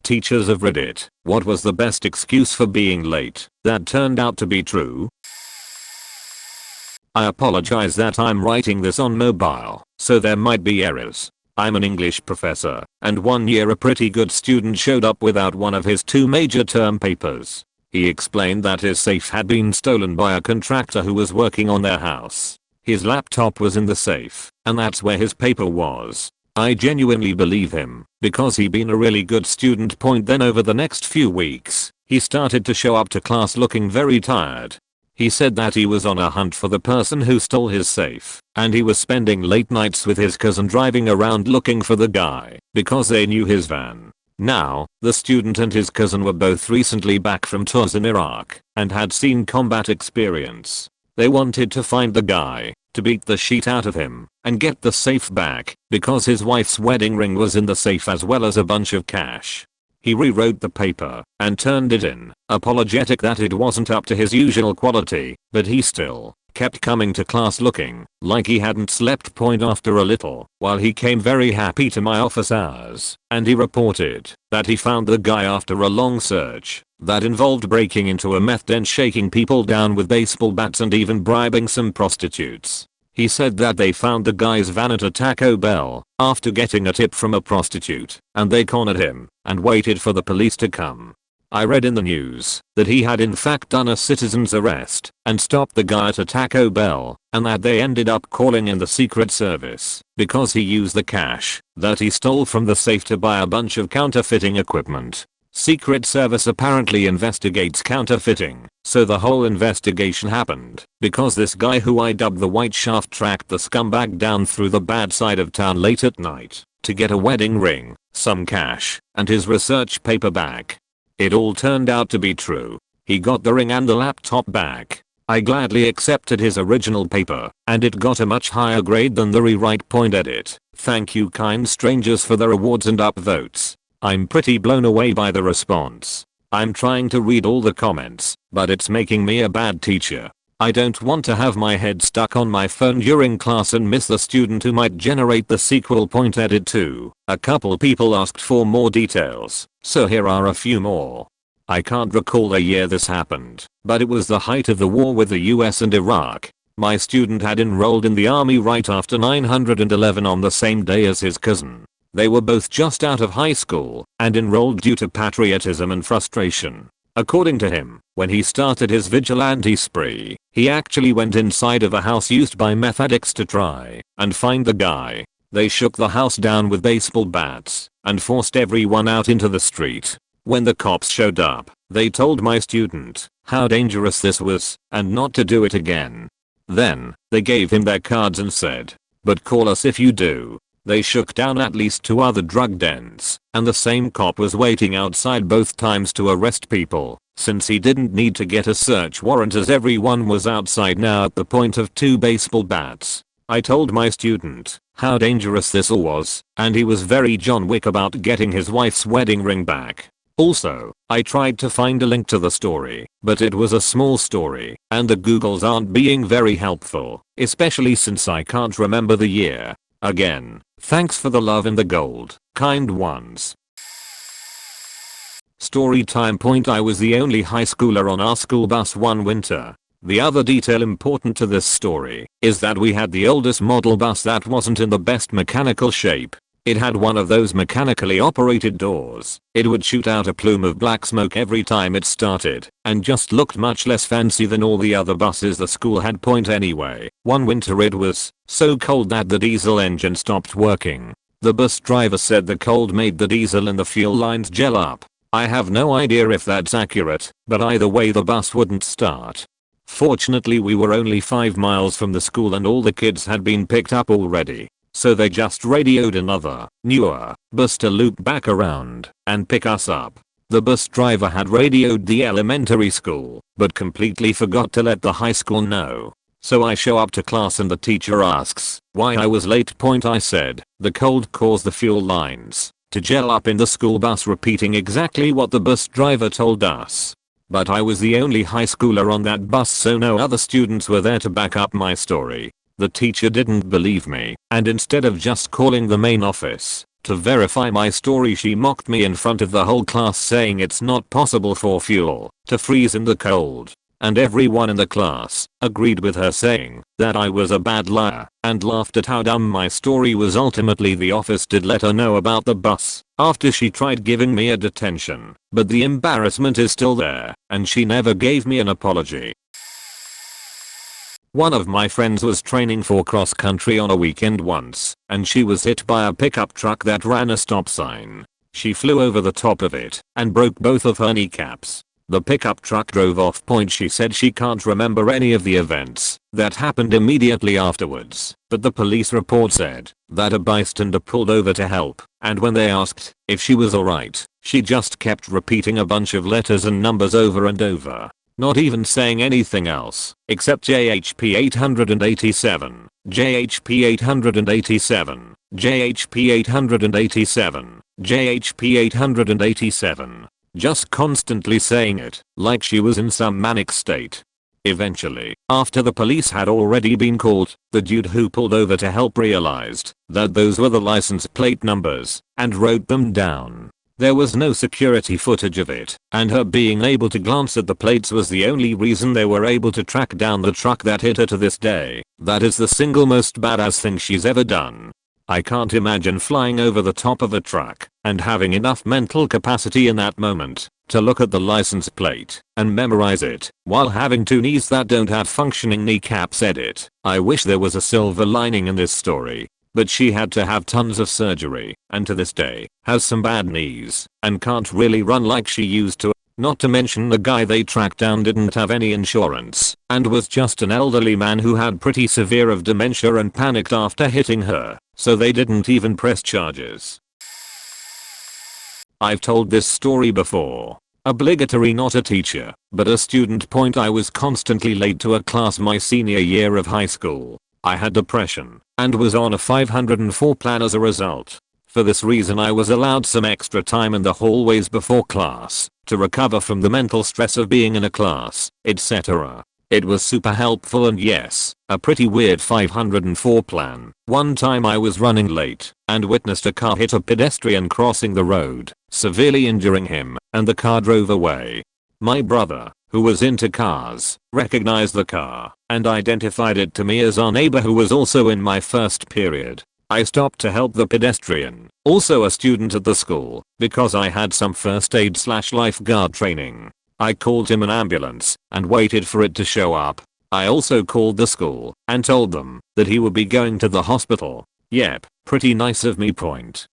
Teachers of Reddit, what was the best excuse for being late that turned out to be true? I apologize that I'm writing this on mobile, so there might be errors. I'm an English professor, and one year a pretty good student showed up without one of his 2 major term papers. He explained that his safe had been stolen by a contractor who was working on their house. His laptop was in the safe, and that's where his paper was. I genuinely believe him, because he'd been a really good student. Then over the next few weeks, he started to show up to class looking very tired. He said that he was on a hunt for the person who stole his safe, and he was spending late nights with his cousin driving around looking for the guy, because they knew his van. Now, the student and his cousin were both recently back from tours in Iraq, and had seen combat experience. They wanted to find the guy, to beat the shit out of him, and get the safe back, because his wife's wedding ring was in the safe as well as a bunch of cash. He rewrote the paper, and turned it in, apologetic that it wasn't up to his usual quality, but he still kept coming to class looking like he hadn't slept. After a little while he came very happy to my office hours, and he reported that he found the guy after a long search that involved breaking into a meth den, shaking people down with baseball bats, and even bribing some prostitutes. He said that they found the guy's van at a Taco Bell after getting a tip from a prostitute, and they cornered him and waited for the police to come. I read in the news that he had in fact done a citizen's arrest and stopped the guy at a Taco Bell, and that they ended up calling in the Secret Service because he used the cash that he stole from the safe to buy a bunch of counterfeiting equipment. Secret Service apparently investigates counterfeiting, so the whole investigation happened because this guy, who I dubbed the White Shaft, tracked the scumbag down through the bad side of town late at night to get a wedding ring, some cash, and his research paper back. It all turned out to be true. He got the ring and the laptop back. I gladly accepted his original paper, and it got a much higher grade than the rewrite. Edit. Thank you, kind strangers, for the rewards and upvotes. I'm pretty blown away by the response. I'm trying to read all the comments, but it's making me a bad teacher. I don't want to have my head stuck on my phone during class and miss the student who might generate the sequel. Edit 2. A couple people asked for more details, so here are a few more. I can't recall the year this happened, but it was the height of the war with the US and Iraq. My student had enrolled in the army right after 9/11 on the same day as his cousin. They were both just out of high school and enrolled due to patriotism and frustration. According to him, when he started his vigilante spree, he actually went inside of a house used by meth addicts to try and find the guy. They shook the house down with baseball bats and forced everyone out into the street. When the cops showed up, they told my student how dangerous this was and not to do it again. Then, they gave him their cards and said, "But call us if you do." They shook down at least 2 other drug dens, and the same cop was waiting outside both times to arrest people, since he didn't need to get a search warrant as everyone was outside now at the point of 2 baseball bats. I told my student how dangerous this all was, and he was very John Wick about getting his wife's wedding ring back. Also, I tried to find a link to the story, but it was a small story, and the Googles aren't being very helpful, especially since I can't remember the year. Again, thanks for the love and the gold, kind ones. Story time. I was the only high schooler on our school bus one winter. The other detail important to this story is that we had the oldest model bus that wasn't in the best mechanical shape. It had one of those mechanically operated doors. It would shoot out a plume of black smoke every time it started, and just looked much less fancy than all the other buses the school had. Anyway, one winter it was so cold that the diesel engine stopped working. The bus driver said the cold made the diesel in the fuel lines gel up. I have no idea if that's accurate, but either way the bus wouldn't start. Fortunately, we were only 5 miles from the school and all the kids had been picked up already. So they just radioed another, newer bus to loop back around and pick us up. The bus driver had radioed the elementary school, but completely forgot to let the high school know. So I show up to class and the teacher asks why I was late. I said, the cold caused the fuel lines to gel up in the school bus, repeating exactly what the bus driver told us. But I was the only high schooler on that bus, so no other students were there to back up my story. The teacher didn't believe me, and instead of just calling the main office, To verify my story, she mocked me in front of the whole class, saying it's not possible for fuel to freeze in the cold. And everyone in the class agreed with her, saying that I was a bad liar, and laughed at how dumb my story was. Ultimately, the office did let her know about the bus after she tried giving me a detention, but the embarrassment is still there, and she never gave me an apology. One of my friends was training for cross country on a weekend once, and she was hit by a pickup truck that ran a stop sign. She flew over the top of it and broke both of her kneecaps. The pickup truck drove off. She said she can't remember any of the events that happened immediately afterwards, but the police report said that a bystander pulled over to help, and when they asked if she was alright, she just kept repeating a bunch of letters and numbers over and over, not even saying anything else except JHP 887, JHP 887, JHP 887, JHP 887. Just constantly saying it, like she was in some manic state. Eventually, after the police had already been called, the dude who pulled over to help realized that those were the license plate numbers and wrote them down. There was no security footage of it, and her being able to glance at the plates was the only reason they were able to track down the truck that hit her. To this day, that is the single most badass thing she's ever done. I can't imagine flying over the top of a truck and having enough mental capacity in that moment to look at the license plate and memorize it while having two knees that don't have functioning kneecaps. Edit. I wish there was a silver lining in this story, but she had to have tons of surgery and to this day has some bad knees and can't really run like she used to. Not to mention the guy they tracked down didn't have any insurance and was just an elderly man who had pretty severe of dementia and panicked after hitting her, so they didn't even press charges. I've told this story before. Obligatory, not a teacher, but a student. I was constantly late to a class my senior year of high school. I had depression and was on a 504 plan as a result. For this reason I was allowed some extra time in the hallways before class to recover from the mental stress of being in a class, etc. It was super helpful, and yes, a pretty weird 504 plan. One time I was running late and witnessed a car hit a pedestrian crossing the road, severely injuring him, and the car drove away. My brother, who was into cars, recognized the car and identified it to me as our neighbor who was also in my first period. I stopped to help the pedestrian, also a student at the school, because I had some first aid / lifeguard training. I called him an ambulance and waited for it to show up. I also called the school and told them that he would be going to the hospital. Yep, pretty nice of me.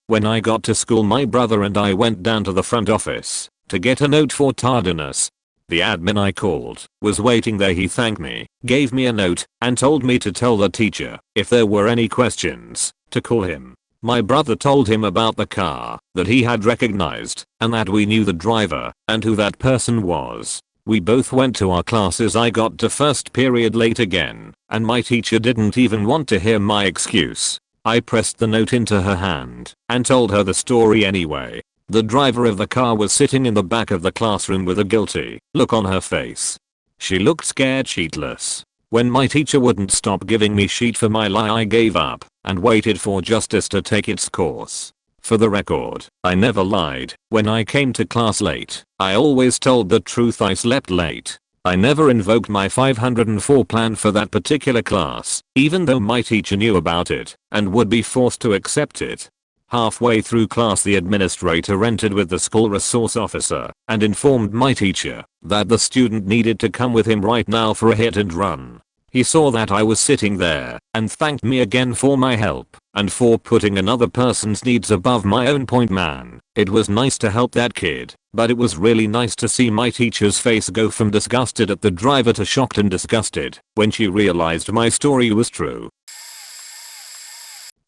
When I got to school, my brother and I went down to the front office to get a note for tardiness. The admin I called was waiting there. He thanked me, gave me a note, and told me to tell the teacher if there were any questions to call him. My brother told him about the car that he had recognized and that we knew the driver and who that person was. We both went to our classes. I got to first period late again, and my teacher didn't even want to hear my excuse. I pressed the note into her hand and told her the story anyway. The driver of the car was sitting in the back of the classroom with a guilty look on her face. She looked scared shitless. When my teacher wouldn't stop giving me shit for my lie, I gave up and waited for justice to take its course. For the record, I never lied. When I came to class late, I always told the truth. I slept late. I never invoked my 504 plan for that particular class, even though my teacher knew about it and would be forced to accept it. Halfway through class, the administrator entered with the school resource officer and informed my teacher that the student needed to come with him right now for a hit and run. He saw that I was sitting there and thanked me again for my help and for putting another person's needs above my own. Man, it was nice to help that kid, but it was really nice to see my teacher's face go from disgusted at the driver to shocked and disgusted when she realized my story was true.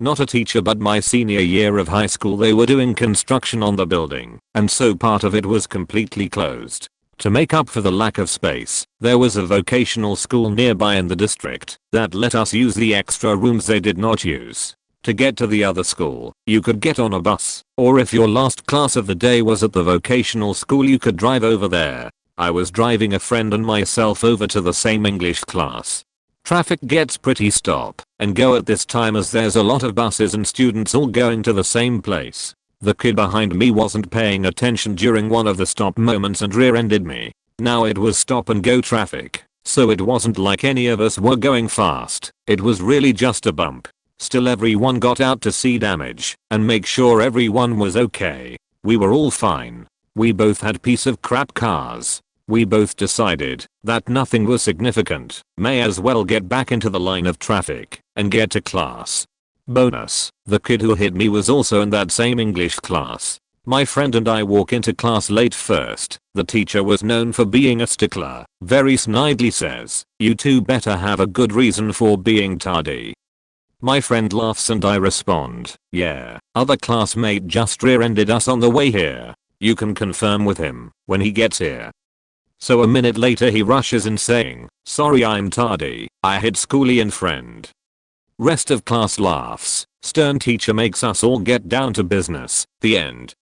Not a teacher, but my senior year of high school. They were doing construction on the building, and so part of it was completely closed. To make up for the lack of space, there was a vocational school nearby in the district that let us use the extra rooms they did not use. To get to the other school, you could get on a bus, or if your last class of the day was at the vocational school, you could drive over there. I was driving a friend and myself over to the same English class. Traffic gets pretty stop and go at this time as there's a lot of buses and students all going to the same place. The kid behind me wasn't paying attention during one of the stop moments and rear-ended me. Now it was stop and go traffic, so it wasn't like any of us were going fast. It was really just a bump. Still, everyone got out to see damage and make sure everyone was okay. We were all fine. We both had piece of crap cars. We both decided that nothing was significant. May as well get back into the line of traffic and get to class. Bonus: the kid who hit me was also in that same English class. My friend and I walk into class late first. The teacher was known for being a stickler. Very snidely says, "You two better have a good reason for being tardy." My friend laughs and I respond, "Yeah, other classmate just rear-ended us on the way here. You can confirm with him when he gets here." So a minute later he rushes in saying, "Sorry I'm tardy, I hit schoolie and friend." Rest of class laughs. Stern teacher makes us all get down to business. The end.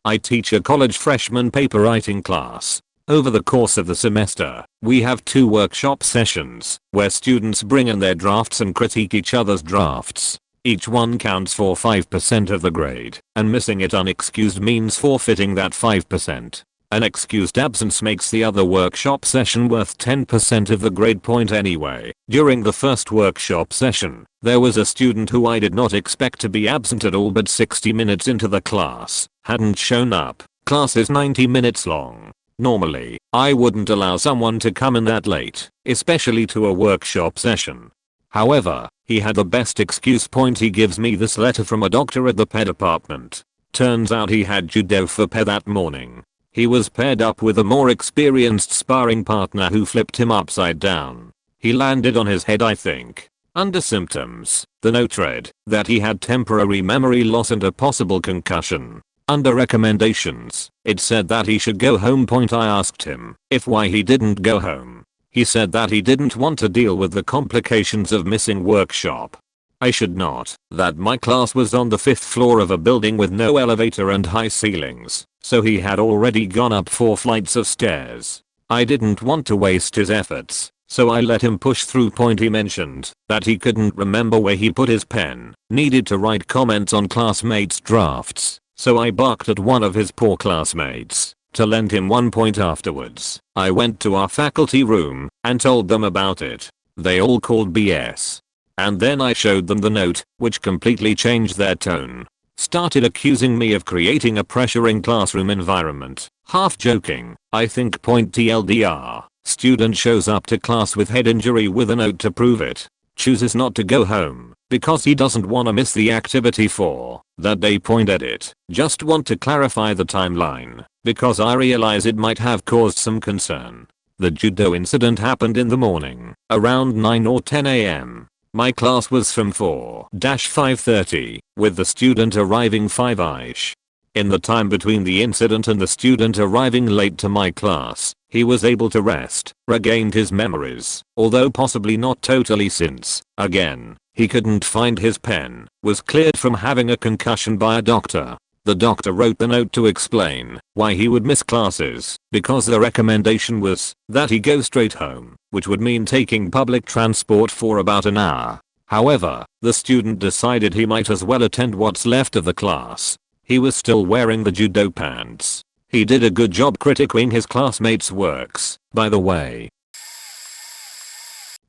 I teach a college freshman paper writing class. Over the course of the semester, we have 2 workshop sessions where students bring in their drafts and critique each other's drafts. Each one counts for 5% of the grade, and missing it unexcused means forfeiting that 5%. An excused absence makes the other workshop session worth 10% of the grade point anyway. During the first workshop session, there was a student who I did not expect to be absent at all, but 60 minutes into the class, hadn't shown up. Class is 90 minutes long. Normally, I wouldn't allow someone to come in that late, especially to a workshop session. However, he had the best excuse. He gives me this letter from a doctor at the ped department. Turns out he had judo for ped that morning. He was paired up with a more experienced sparring partner who flipped him upside down. He landed on his head, I think. Under symptoms, the note read that he had temporary memory loss and a possible concussion. Under recommendations, it said that he should go home. I asked him if why he didn't go home. He said that he didn't want to deal with the complications of missing workshop. I should note that my class was on the 5th floor of a building with no elevator and high ceilings, so he had already gone up 4 flights of stairs. I didn't want to waste his efforts, so I let him push through. He mentioned that he couldn't remember where he put his pen, needed to write comments on classmates' drafts, so I barked at one of his poor classmates to lend him 1 point afterwards. I went to our faculty room and told them about it. They all called BS. And then I showed them the note, which completely changed their tone. Started accusing me of creating a pressuring classroom environment. Half joking, I think. TLDR, student shows up to class with head injury with a note to prove it. Chooses not to go home because he doesn't want to miss the activity for that day. Edit. Just want to clarify the timeline because I realize it might have caused some concern. The judo incident happened in the morning, around 9 or 10 am. My class was from 4-5:30, with the student arriving 5ish. In the time between the incident and the student arriving late to my class, he was able to rest, regained his memories, although possibly not totally since, again, he couldn't find his pen, was cleared from having a concussion by a doctor. The doctor wrote the note to explain why he would miss classes, because the recommendation was that he go straight home, which would mean taking public transport for about an hour. However, the student decided he might as well attend what's left of the class. He was still wearing the judo pants. He did a good job critiquing his classmates' works, by the way.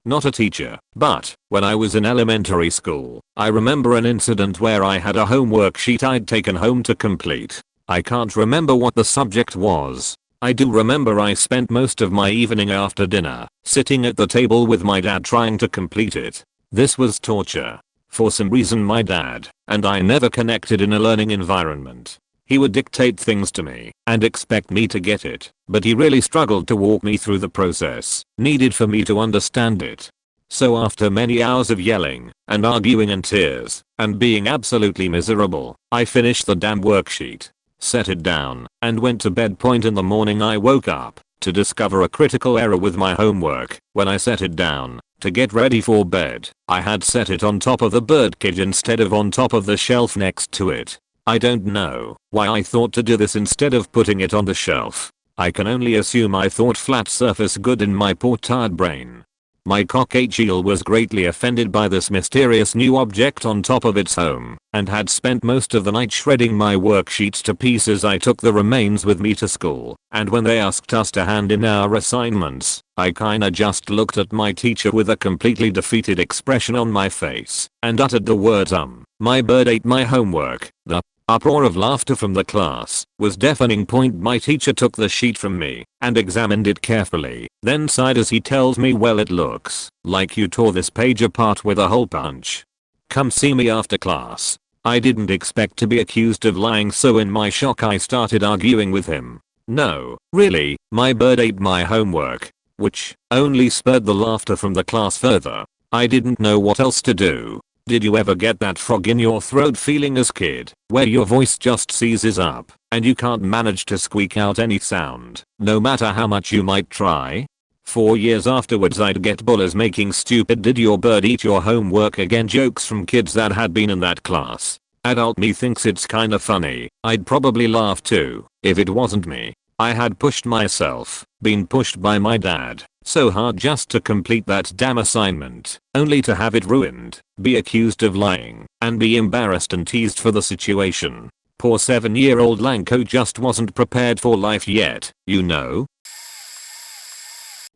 Not a teacher, but when I was in elementary school, I remember an incident where I had a homework sheet I'd taken home to complete. I can't remember what the subject was. I do remember I spent most of my evening after dinner sitting at the table with my dad trying to complete it. This was torture. For some reason my dad and I never connected in a learning environment. He would dictate things to me and expect me to get it, but he really struggled to walk me through the process needed for me to understand it. So after many hours of yelling and arguing and tears and being absolutely miserable, I finished the damn worksheet, set it down, and went to bed. In the morning I woke up to discover a critical error with my homework. When I set it down to get ready for bed, I had set it on top of the birdcage instead of on top of the shelf next to it. I don't know why I thought to do this instead of putting it on the shelf. I can only assume I thought flat surface good in my poor tired brain. My cockatoo eel was greatly offended by this mysterious new object on top of its home, and had spent most of the night shredding my worksheets to pieces. I took the remains with me to school, and when they asked us to hand in our assignments, I kinda just looked at my teacher with a completely defeated expression on my face, and uttered the words my bird ate my homework. The uproar of laughter from the class was deafening. My teacher took the sheet from me and examined it carefully, then sighed as he tells me, well, it looks like you tore this page apart with a hole punch. Come see me after class. I didn't expect to be accused of lying, so in my shock I started arguing with him. No, really, my bird ate my homework. Which only spurred the laughter from the class further. I didn't know what else to do. Did you ever get that frog in your throat feeling as kid, where your voice just seizes up, and you can't manage to squeak out any sound, no matter how much you might try? 4 years afterwards I'd get bullies making stupid "did your bird eat your homework again" jokes from kids that had been in that class. Adult me thinks it's kinda funny. I'd probably laugh too, if it wasn't me. I had pushed myself, been pushed by my dad, so hard just to complete that damn assignment, only to have it ruined, be accused of lying, and be embarrassed and teased for the situation. Poor 7-year-old Lanko just wasn't prepared for life yet, you know?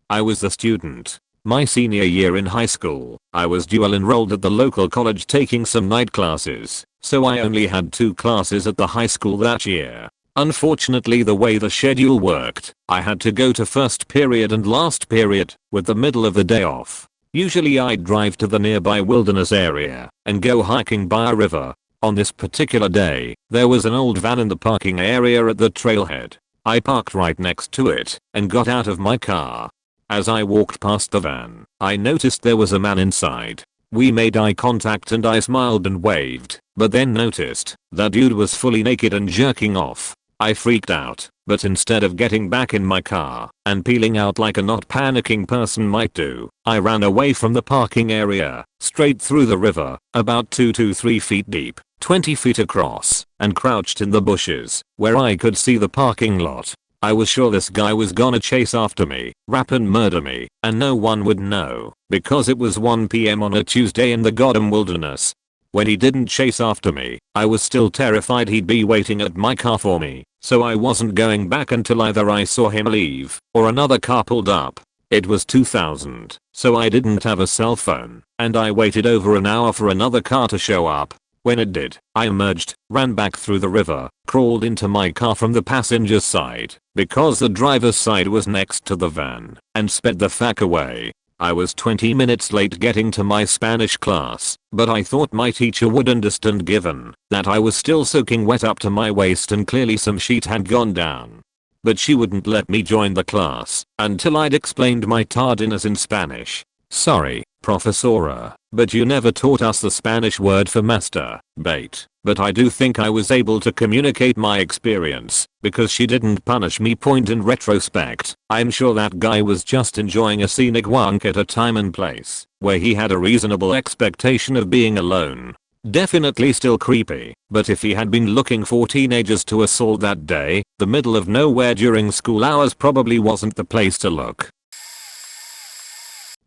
I was the student. My senior year in high school, I was dual enrolled at the local college taking some night classes, so I only had 2 classes at the high school that year. Unfortunately, the way the schedule worked, I had to go to first period and last period, with the middle of the day off. Usually I'd drive to the nearby wilderness area and go hiking by a river. On this particular day, there was an old van in the parking area at the trailhead. I parked right next to it and got out of my car. As I walked past the van, I noticed there was a man inside. We made eye contact and I smiled and waved, but then noticed that dude was fully naked and jerking off. I freaked out, but instead of getting back in my car and peeling out like a not panicking person might do, I ran away from the parking area, straight through the river, about 2 to 3 feet deep, 20 feet across, and crouched in the bushes, where I could see the parking lot. I was sure this guy was gonna chase after me, rap and murder me, and no one would know, because it was 1 PM on a Tuesday in the goddamn wilderness. When he didn't chase after me, I was still terrified he'd be waiting at my car for me, so I wasn't going back until either I saw him leave, or another car pulled up. It was 2000, so I didn't have a cell phone, and I waited over an hour for another car to show up. When it did, I emerged, ran back through the river, crawled into my car from the passenger's side, because the driver's side was next to the van, and sped the fuck away. I was 20 minutes late getting to my Spanish class, but I thought my teacher would understand given that I was still soaking wet up to my waist and clearly some shit had gone down. But she wouldn't let me join the class until I'd explained my tardiness in Spanish. Sorry, profesora, but you never taught us the Spanish word for master, bait. But I do think I was able to communicate my experience, because she didn't punish me. In retrospect, I'm sure that guy was just enjoying a scenic wank at a time and place where he had a reasonable expectation of being alone. Definitely still creepy, but if he had been looking for teenagers to assault that day, the middle of nowhere during school hours probably wasn't the place to look.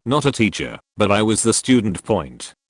Not a teacher, but I was the student.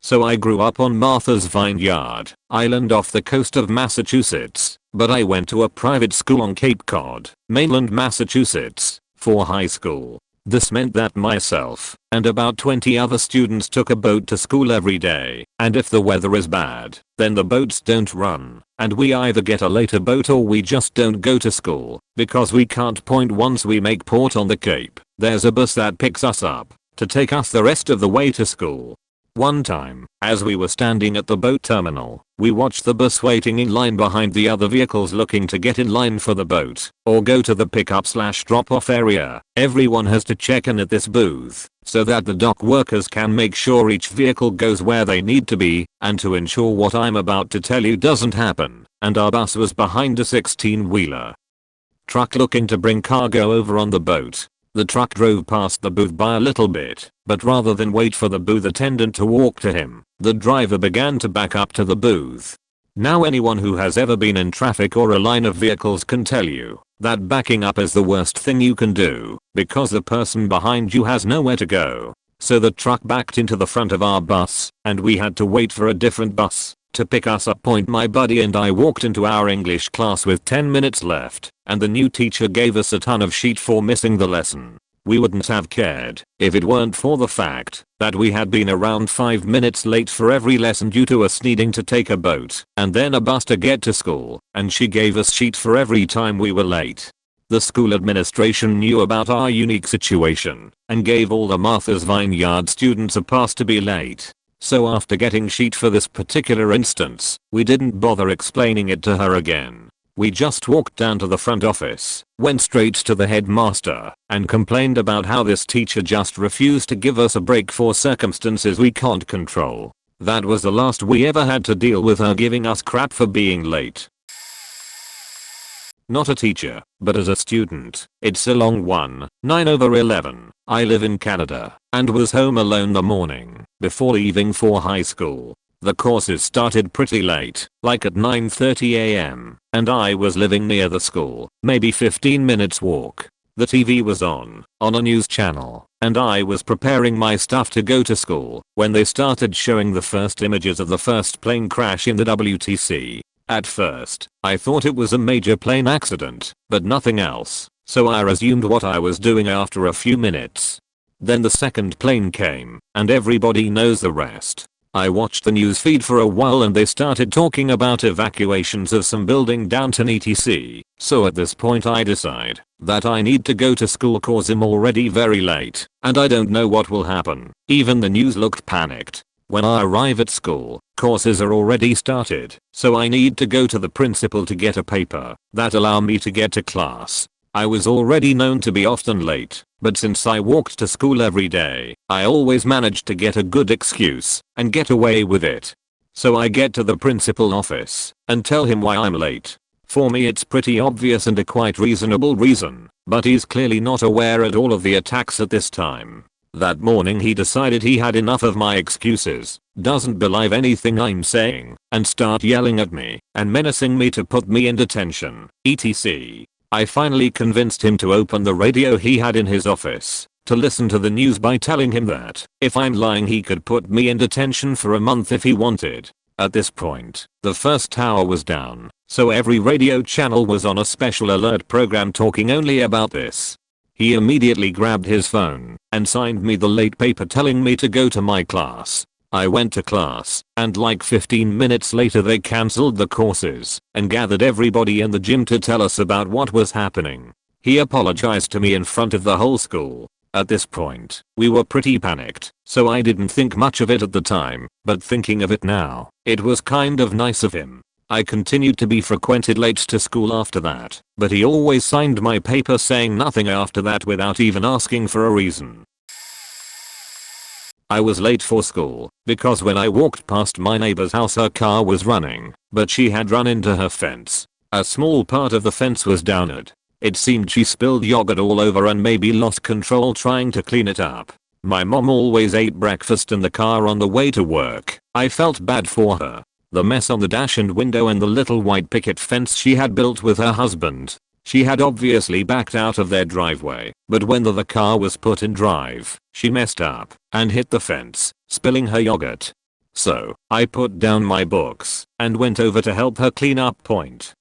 So I grew up on Martha's Vineyard Island off the coast of Massachusetts, but I went to a private school on Cape Cod, mainland Massachusetts, for high school. This meant that myself and about 20 other students took a boat to school every day, and if the weather is bad, then the boats don't run, and we either get a later boat or we just don't go to school, because we can't point once we make port on the Cape. There's a bus that picks us up to take us the rest of the way to school. One time, as we were standing at the boat terminal, we watched the bus waiting in line behind the other vehicles looking to get in line for the boat, or go to the pickup/drop-off area. Everyone has to check in at this booth, so that the dock workers can make sure each vehicle goes where they need to be, and to ensure what I'm about to tell you doesn't happen, and our bus was behind a 16-wheeler truck looking to bring cargo over on the boat. The truck drove past the booth by a little bit, but rather than wait for the booth attendant to walk to him, the driver began to back up to the booth. Now anyone who has ever been in traffic or a line of vehicles can tell you that backing up is the worst thing you can do, because the person behind you has nowhere to go. so the truck backed into the front of our bus, and we had to wait for a different bus to pick us up. My buddy and I walked into our English class with 10 minutes left, and the new teacher gave us a ton of shit for missing the lesson. We wouldn't have cared if it weren't for the fact that we had been around 5 minutes late for every lesson due to us needing to take a boat and then a bus to get to school, and she gave us shit for every time we were late. The school administration knew about our unique situation and gave all the Martha's Vineyard students a pass to be late. So after getting shit for this particular instance, we didn't bother explaining it to her again. We just walked down to the front office, went straight to the headmaster, and complained about how this teacher just refused to give us a break for circumstances we can't control. That was the last we ever had to deal with her giving us crap for being late. Not a teacher, but as a student. It's a long one, 9/11. I live in Canada, and was home alone the morning before leaving for high school. The courses started pretty late, like at 9:30 am, and I was living near the school, maybe 15 minutes walk. The TV was on a news channel, and I was preparing my stuff to go to school when they started showing the first images of the first plane crash in the WTC. At first, I thought it was a major plane accident, but nothing else, so I resumed what I was doing after a few minutes. Then the second plane came, and everybody knows the rest. I watched the news feed for a while and they started talking about evacuations of some building downtown etc. So at this point I decide that I need to go to school cause I'm already very late and I don't know what will happen. Even the news looked panicked. When I arrive at school, courses are already started, so I need to go to the principal to get a paper that allow me to get to class. I was already known to be often late, but since I walked to school every day, I always managed to get a good excuse and get away with it. So I get to the principal office and tell him why I'm late. For me it's pretty obvious and a quite reasonable reason, but he's clearly not aware at all of the attacks at this time. That morning he decided he had enough of my excuses, doesn't believe anything I'm saying, and start yelling at me and menacing me to put me in detention, etc. I finally convinced him to open the radio he had in his office to listen to the news by telling him that if I'm lying he could put me in detention for a month if he wanted. At this point, the first tower was down, so every radio channel was on a special alert program talking only about this. He immediately grabbed his phone and signed me the late paper telling me to go to my class. I went to class, and like 15 minutes later they cancelled the courses and gathered everybody in the gym to tell us about what was happening. He apologized to me in front of the whole school. At this point, we were pretty panicked, so I didn't think much of it at the time, but thinking of it now, it was kind of nice of him. I continued to be frequented late to school after that, but he always signed my paper saying nothing after that without even asking for a reason. I was late for school because when I walked past my neighbor's house her car was running, but she had run into her fence. A small part of the fence was downed. It seemed she spilled yogurt all over and maybe lost control trying to clean it up. My mom always ate breakfast in the car on the way to work. I felt bad for her. The mess on the dash and window and the little white picket fence she had built with her husband. She had obviously backed out of their driveway, but when the car was put in drive, she messed up and hit the fence, spilling her yogurt. So, I put down my books and went over to help her clean up.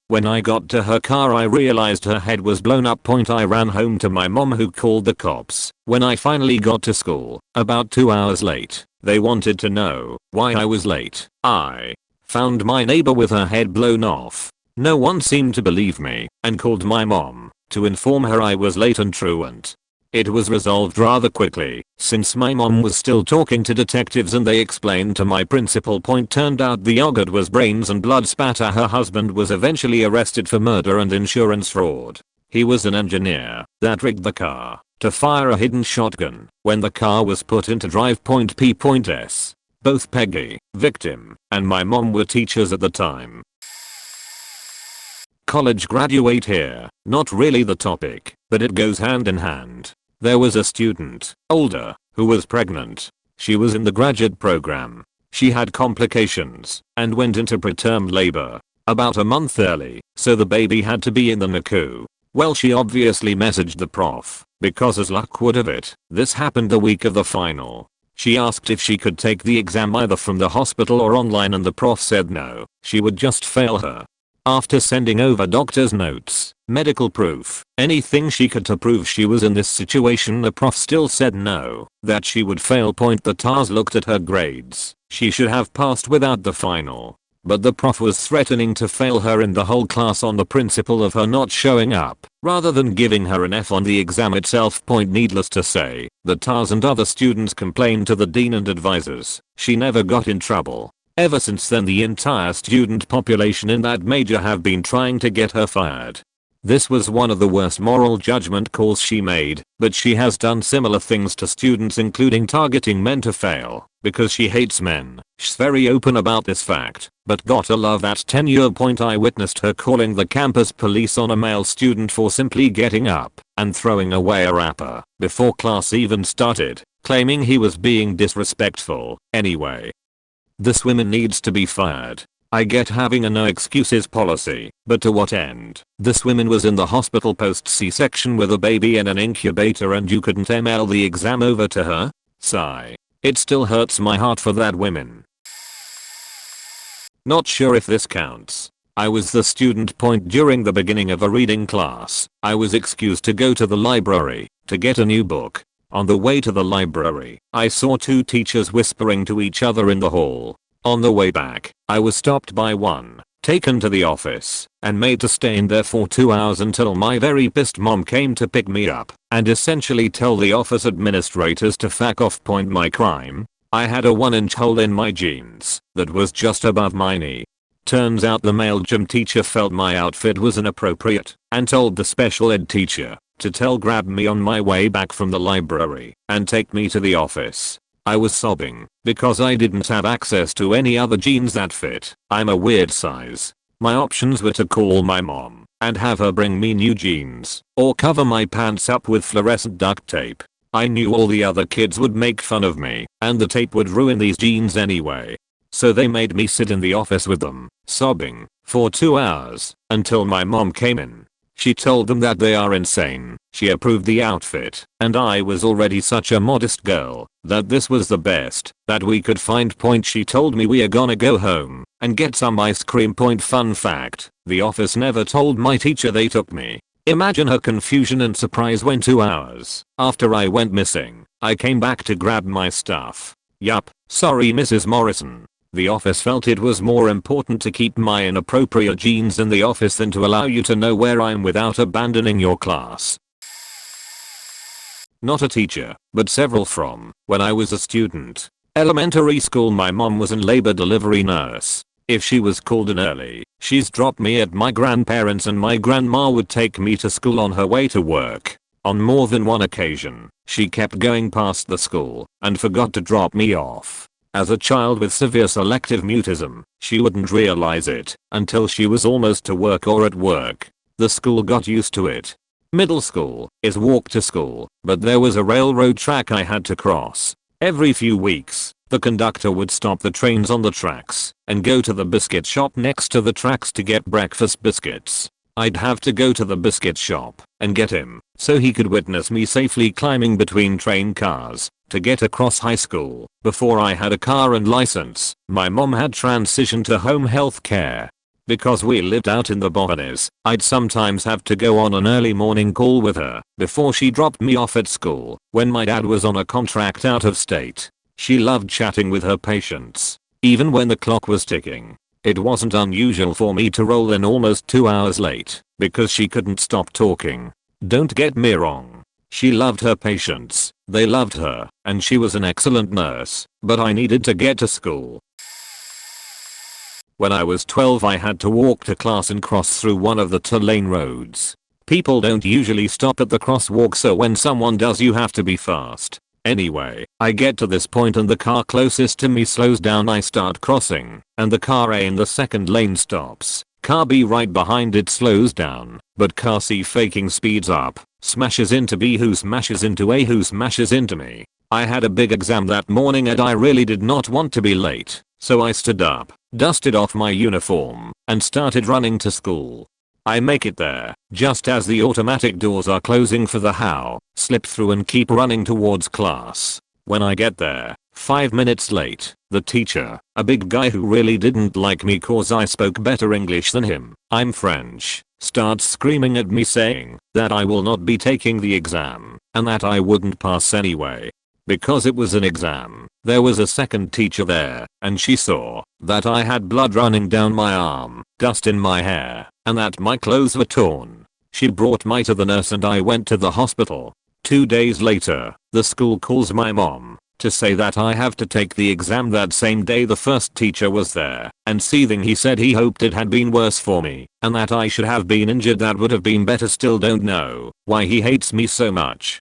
When I got to her car I realized her head was blown up. I ran home to my mom who called the cops. When I finally got to school, about 2 hours late, they wanted to know why I was late. I found my neighbor with her head blown off. No one seemed to believe me and called my mom to inform her I was late and truant. It was resolved rather quickly since my mom was still talking to detectives and they explained to my principal. Turned out the yogurt was brains and blood spatter. Her husband was eventually arrested for murder and insurance fraud. He was an engineer that rigged the car to fire a hidden shotgun when the car was put into drive. P.S. Both Peggy, victim, and my mom were teachers at the time. College graduate here, not really the topic, but it goes hand in hand. There was a student, older, who was pregnant. She was in the graduate program. She had complications and went into preterm labor about a month early, so the baby had to be in the NICU. Well, she obviously messaged the prof, because as luck would have it, this happened the week of the final. She asked if she could take the exam either from the hospital or online and the prof said no, she would just fail her. After sending over doctor's notes, medical proof, anything she could to prove she was in this situation, the prof still said no, that she would fail. The TARS looked at her grades, she should have passed without the final. But the prof was threatening to fail her in the whole class on the principle of her not showing up, rather than giving her an F on the exam itself. Needless to say, the TARS and other students complained to the dean and advisors. She never got in trouble. Ever since then the entire student population in that major have been trying to get her fired. This was one of the worst moral judgment calls she made, but she has done similar things to students, including targeting men to fail, because she hates men. She's very open about this fact, but gotta love that tenure. I witnessed her calling the campus police on a male student for simply getting up and throwing away a wrapper before class even started, claiming he was being disrespectful. Anyway, this woman needs to be fired. I get having a no excuses policy, but to what end? This woman was in the hospital post C-section with a baby in an incubator and you couldn't mail the exam over to her? Sigh. It still hurts my heart for that woman. Not sure if this counts. I was the student. During the beginning of a reading class, I was excused to go to the library to get a new book. On the way to the library, I saw two teachers whispering to each other in the hall. On the way back, I was stopped by one, taken to the office, and made to stay in there for 2 hours until my very pissed mom came to pick me up and essentially tell the office administrators to fuck off. My crime? I had a 1-inch hole in my jeans that was just above my knee. Turns out the male gym teacher felt my outfit was inappropriate and told the special ed teacher to grab me on my way back from the library and take me to the office. I was sobbing because I didn't have access to any other jeans that fit. I'm a weird size. My options were to call my mom and have her bring me new jeans or cover my pants up with fluorescent duct tape. I knew all the other kids would make fun of me and the tape would ruin these jeans anyway. So they made me sit in the office with them, sobbing, for 2 hours until my mom came in. She told them that they are insane. She approved the outfit, and I was already such a modest girl that this was the best that we could find. She told me we are gonna go home and get some ice cream. Fun fact, the office never told my teacher they took me. Imagine her confusion and surprise when 2 hours after I went missing, I came back to grab my stuff. Yup, sorry Mrs. Morrison. The office felt it was more important to keep my inappropriate jeans in the office than to allow you to know where I'm without abandoning your class. Not a teacher, but several from when I was a student. Elementary school. My mom was a labor delivery nurse. If she was called in early, she's dropped me at my grandparents and my grandma would take me to school on her way to work. On more than one occasion, she kept going past the school and forgot to drop me off. As a child with severe selective mutism, she wouldn't realize it until she was almost to work or at work. The school got used to it. Middle school is walk to school, but there was a railroad track I had to cross. Every few weeks, the conductor would stop the trains on the tracks and go to the biscuit shop next to the tracks to get breakfast biscuits. I'd have to go to the biscuit shop and get him so he could witness me safely climbing between train cars to get across high school. Before I had a car and license, my mom had transitioned to home health care. Because we lived out in the boonies, I'd sometimes have to go on an early morning call with her before she dropped me off at school when my dad was on a contract out of state. She loved chatting with her patients, even when the clock was ticking. It wasn't unusual for me to roll in almost 2 hours late because she couldn't stop talking. Don't get me wrong. She loved her patients, they loved her, and she was an excellent nurse, but I needed to get to school. When I was 12 I had to walk to class and cross through one of the 2-lane roads. People don't usually stop at the crosswalk, so when someone does you have to be fast. Anyway, I get to this point and the car closest to me slows down. I start crossing, and the car A in the 2nd lane stops. Car B right behind it slows down, but car C faking speeds up, smashes into B who smashes into A who smashes into me. I had a big exam that morning and I really did not want to be late, so I stood up, dusted off my uniform, and started running to school. I make it there, just as the automatic doors are closing for the how, slip through and keep running towards class. When I get there, 5 minutes late, the teacher, a big guy who really didn't like me cause I spoke better English than him, I'm French, starts screaming at me saying that I will not be taking the exam and that I wouldn't pass anyway. Because it was an exam, there was a second teacher there, and she saw that I had blood running down my arm, dust in my hair, and that my clothes were torn. She brought me to the nurse and I went to the hospital. 2 days later, the school calls my mom to say that I have to take the exam that same day. The first teacher was there, and seething he said he hoped it had been worse for me, and that I should have been injured. That would have been better. Still don't know why he hates me so much.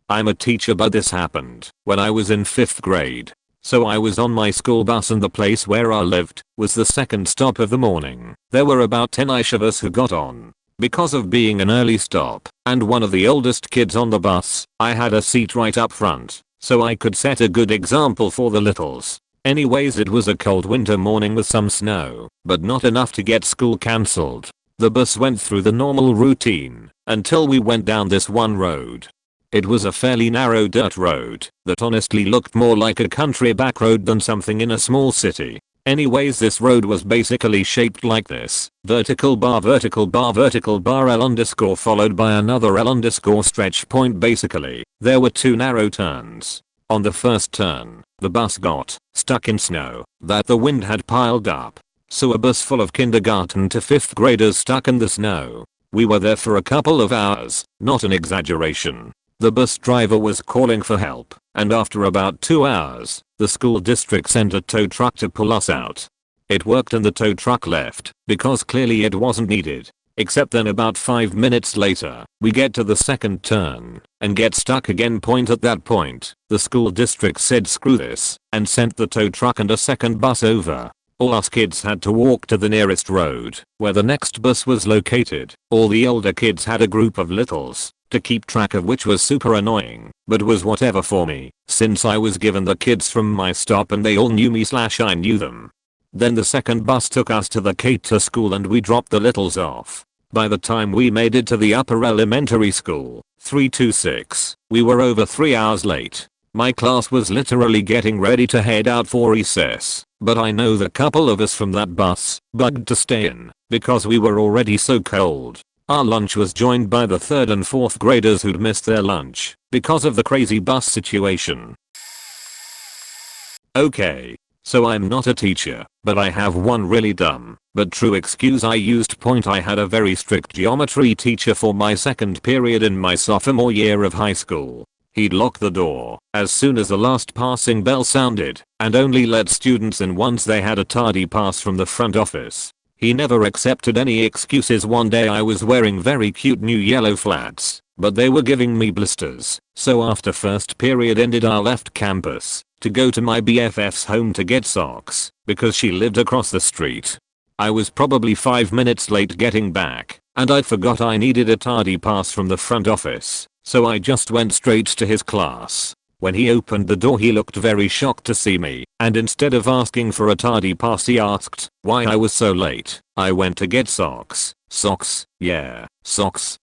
I'm a teacher, but this happened when I was in 5th grade. So I was on my school bus and the place where I lived was the second stop of the morning. There were about 10ish of us who got on. Because of being an early stop and one of the oldest kids on the bus, I had a seat right up front, so I could set a good example for the littles. Anyways, it was a cold winter morning with some snow, but not enough to get school cancelled. The bus went through the normal routine until we went down this one road. It was a fairly narrow dirt road that honestly looked more like a country back road than something in a small city. Anyways, this road was basically shaped like this: vertical bar, vertical bar, vertical bar, L underscore followed by another L underscore stretch point. Basically, there were 2 narrow turns. On the first turn, the bus got stuck in snow that the wind had piled up. So a bus full of kindergarten to 5th graders stuck in the snow. We were there for a couple of hours, not an exaggeration. The bus driver was calling for help, and after about 2 hours, the school district sent a tow truck to pull us out. It worked and the tow truck left, because clearly it wasn't needed. Except then about 5 minutes later, we get to the second turn, and get stuck again. At that point, the school district said screw this, and sent the tow truck and a second bus over. All us kids had to walk to the nearest road, where the next bus was located. All the older kids had a group of littles to keep track of, which was super annoying, but was whatever for me, since I was given the kids from my stop and they all knew me / I knew them. Then the second bus took us to the cater school and we dropped the littles off. By the time we made it to the upper elementary school, 326, we were over 3 hours late. My class was literally getting ready to head out for recess, but I know the couple of us from that bus bugged to stay in because we were already so cold. Our lunch was joined by the 3rd and 4th graders who'd missed their lunch because of the crazy bus situation. Okay, so I'm not a teacher, but I have one really dumb but true excuse I used. I had a very strict geometry teacher for my second period in my sophomore year of high school. He'd lock the door as soon as the last passing bell sounded and only let students in once they had a tardy pass from the front office. He never accepted any excuses. One day I was wearing very cute new yellow flats, but they were giving me blisters. So after first period ended, I left campus to go to my BFF's home to get socks because she lived across the street. I was probably 5 minutes late getting back, and I forgot I needed a tardy pass from the front office, so I just went straight to his class. When he opened the door, he looked very shocked to see me, and instead of asking for a tardy pass, he asked why I was so late. I went to get socks. Socks? Yeah, socks.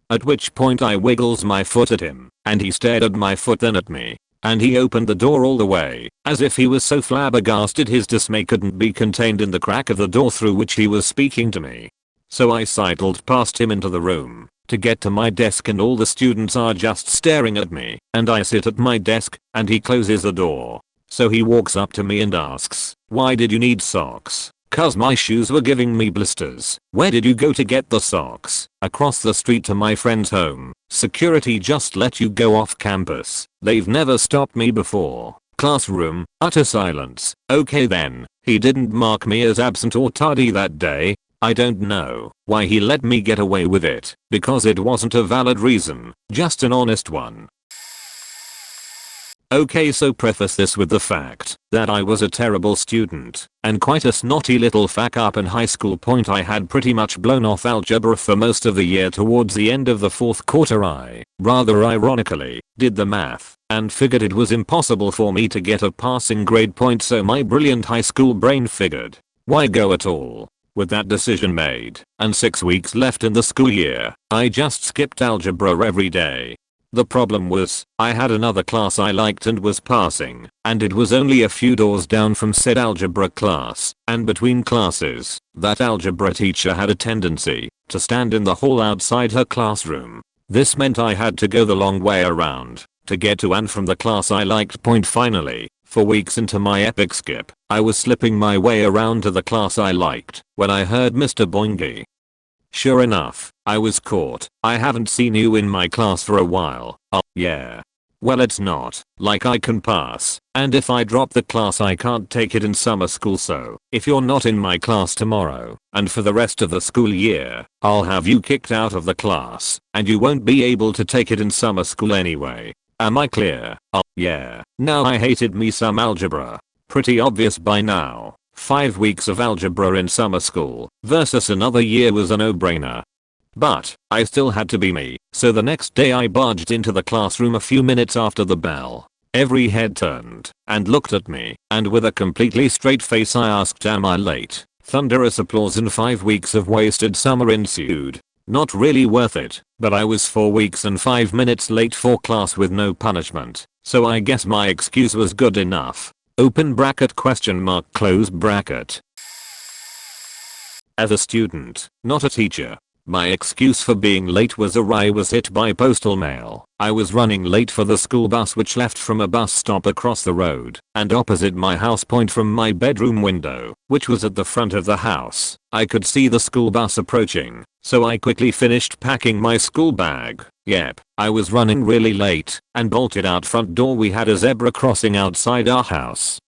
At which point I wiggles my foot at him, and he stared at my foot then at me, and he opened the door all the way, as if he was so flabbergasted his dismay couldn't be contained in the crack of the door through which he was speaking to me. So I sidled past him into the room to get to my desk, and all the students are just staring at me, and I sit at my desk, and he closes the door. So he walks up to me and asks, why did you need socks? Cause my shoes were giving me blisters. Where did you go to get the socks? Across the street to my friend's home. Security just let you go off campus. They've never stopped me before. Classroom, utter silence. Okay then, he didn't mark me as absent or tardy that day. I don't know why he let me get away with it, because it wasn't a valid reason, just an honest one. Okay, so preface this with the fact that I was a terrible student and quite a snotty little fuck up in high school. I had pretty much blown off algebra for most of the year. Towards the end of the 4th quarter, I, rather ironically, did the math and figured it was impossible for me to get a passing grade point, so my brilliant high school brain figured, why go at all? With that decision made, and 6 weeks left in the school year, I just skipped algebra every day. The problem was, I had another class I liked and was passing, and it was only a few doors down from said algebra class, and between classes, that algebra teacher had a tendency to stand in the hall outside her classroom. This meant I had to go the long way around to get to and from the class I liked. Finally, for weeks into my epic skip, I was slipping my way around to the class I liked when I heard Mr. Boingy. Sure enough, I was caught. I haven't seen you in my class for a while. Oh, yeah. Well, it's not like I can pass, and if I drop the class I can't take it in summer school, so if you're not in my class tomorrow and for the rest of the school year, I'll have you kicked out of the class and you won't be able to take it in summer school anyway. Am I clear? Oh, yeah. Now I hated me some algebra. Pretty obvious by now. 5 weeks of algebra in summer school versus another year was a no-brainer. But I still had to be me, so the next day I barged into the classroom a few minutes after the bell. Every head turned and looked at me, and with a completely straight face I asked, am I late? Thunderous applause and 5 weeks of wasted summer ensued. Not really worth it, but I was 4 weeks and 5 minutes late for class with no punishment, so I guess my excuse was good enough. Open bracket question mark close bracket. As a student, not a teacher, my excuse for being late was I was hit by postal mail. I was running late for the school bus which left from a bus stop across the road and opposite my house. From my bedroom window, which was at the front of the house, I could see the school bus approaching, so I quickly finished packing my school bag. Yep, I was running really late and bolted out front door. We had a zebra crossing outside our house.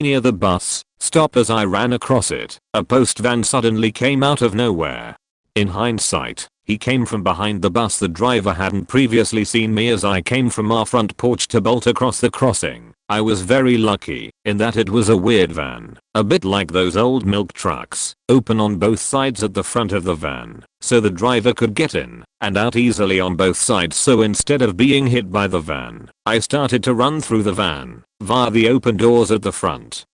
Near the bus stop, as I ran across it, a post van suddenly came out of nowhere. In hindsight, he came from behind the bus. The driver hadn't previously seen me as I came from our front porch to bolt across the crossing. I was very lucky in that it was a weird van, a bit like those old milk trucks, open on both sides at the front of the van, so the driver could get in and out easily on both sides. So instead of being hit by the van, I started to run through the van via the open doors at the front.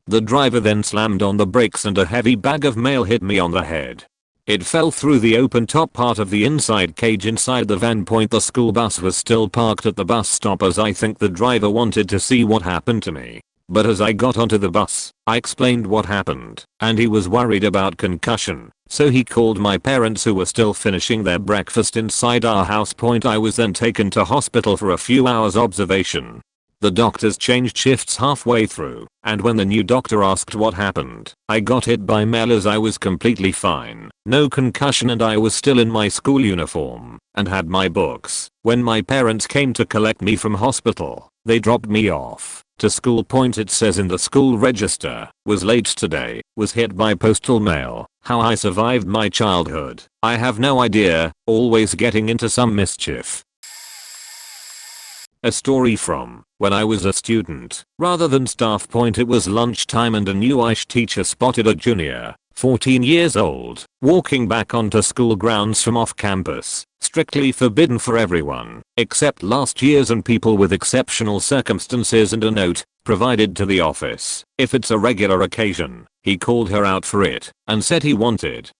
The driver then slammed on the brakes and a heavy bag of mail hit me on the head. It fell through the open top part of the inside cage inside the van. The school bus was still parked at the bus stop as I think the driver wanted to see what happened to me. But as I got onto the bus, I explained what happened, and he was worried about concussion, so he called my parents who were still finishing their breakfast inside our house. I was then taken to hospital for a few hours observation. The doctors changed shifts halfway through, and when the new doctor asked what happened, I got hit by mail as I was completely fine, no concussion, and I was still in my school uniform and had my books. When my parents came to collect me from hospital, they dropped me off to school. It says in the school register, was late today, was hit by postal mail. How I survived my childhood, I have no idea, always getting into some mischief. A story from when I was a student, rather than staff. It was lunchtime and a new Irish teacher spotted a junior, 14 years old, walking back onto school grounds from off campus, strictly forbidden for everyone, except last year's and people with exceptional circumstances, and a note provided to the office if it's a regular occasion. He called her out for it and said he wanted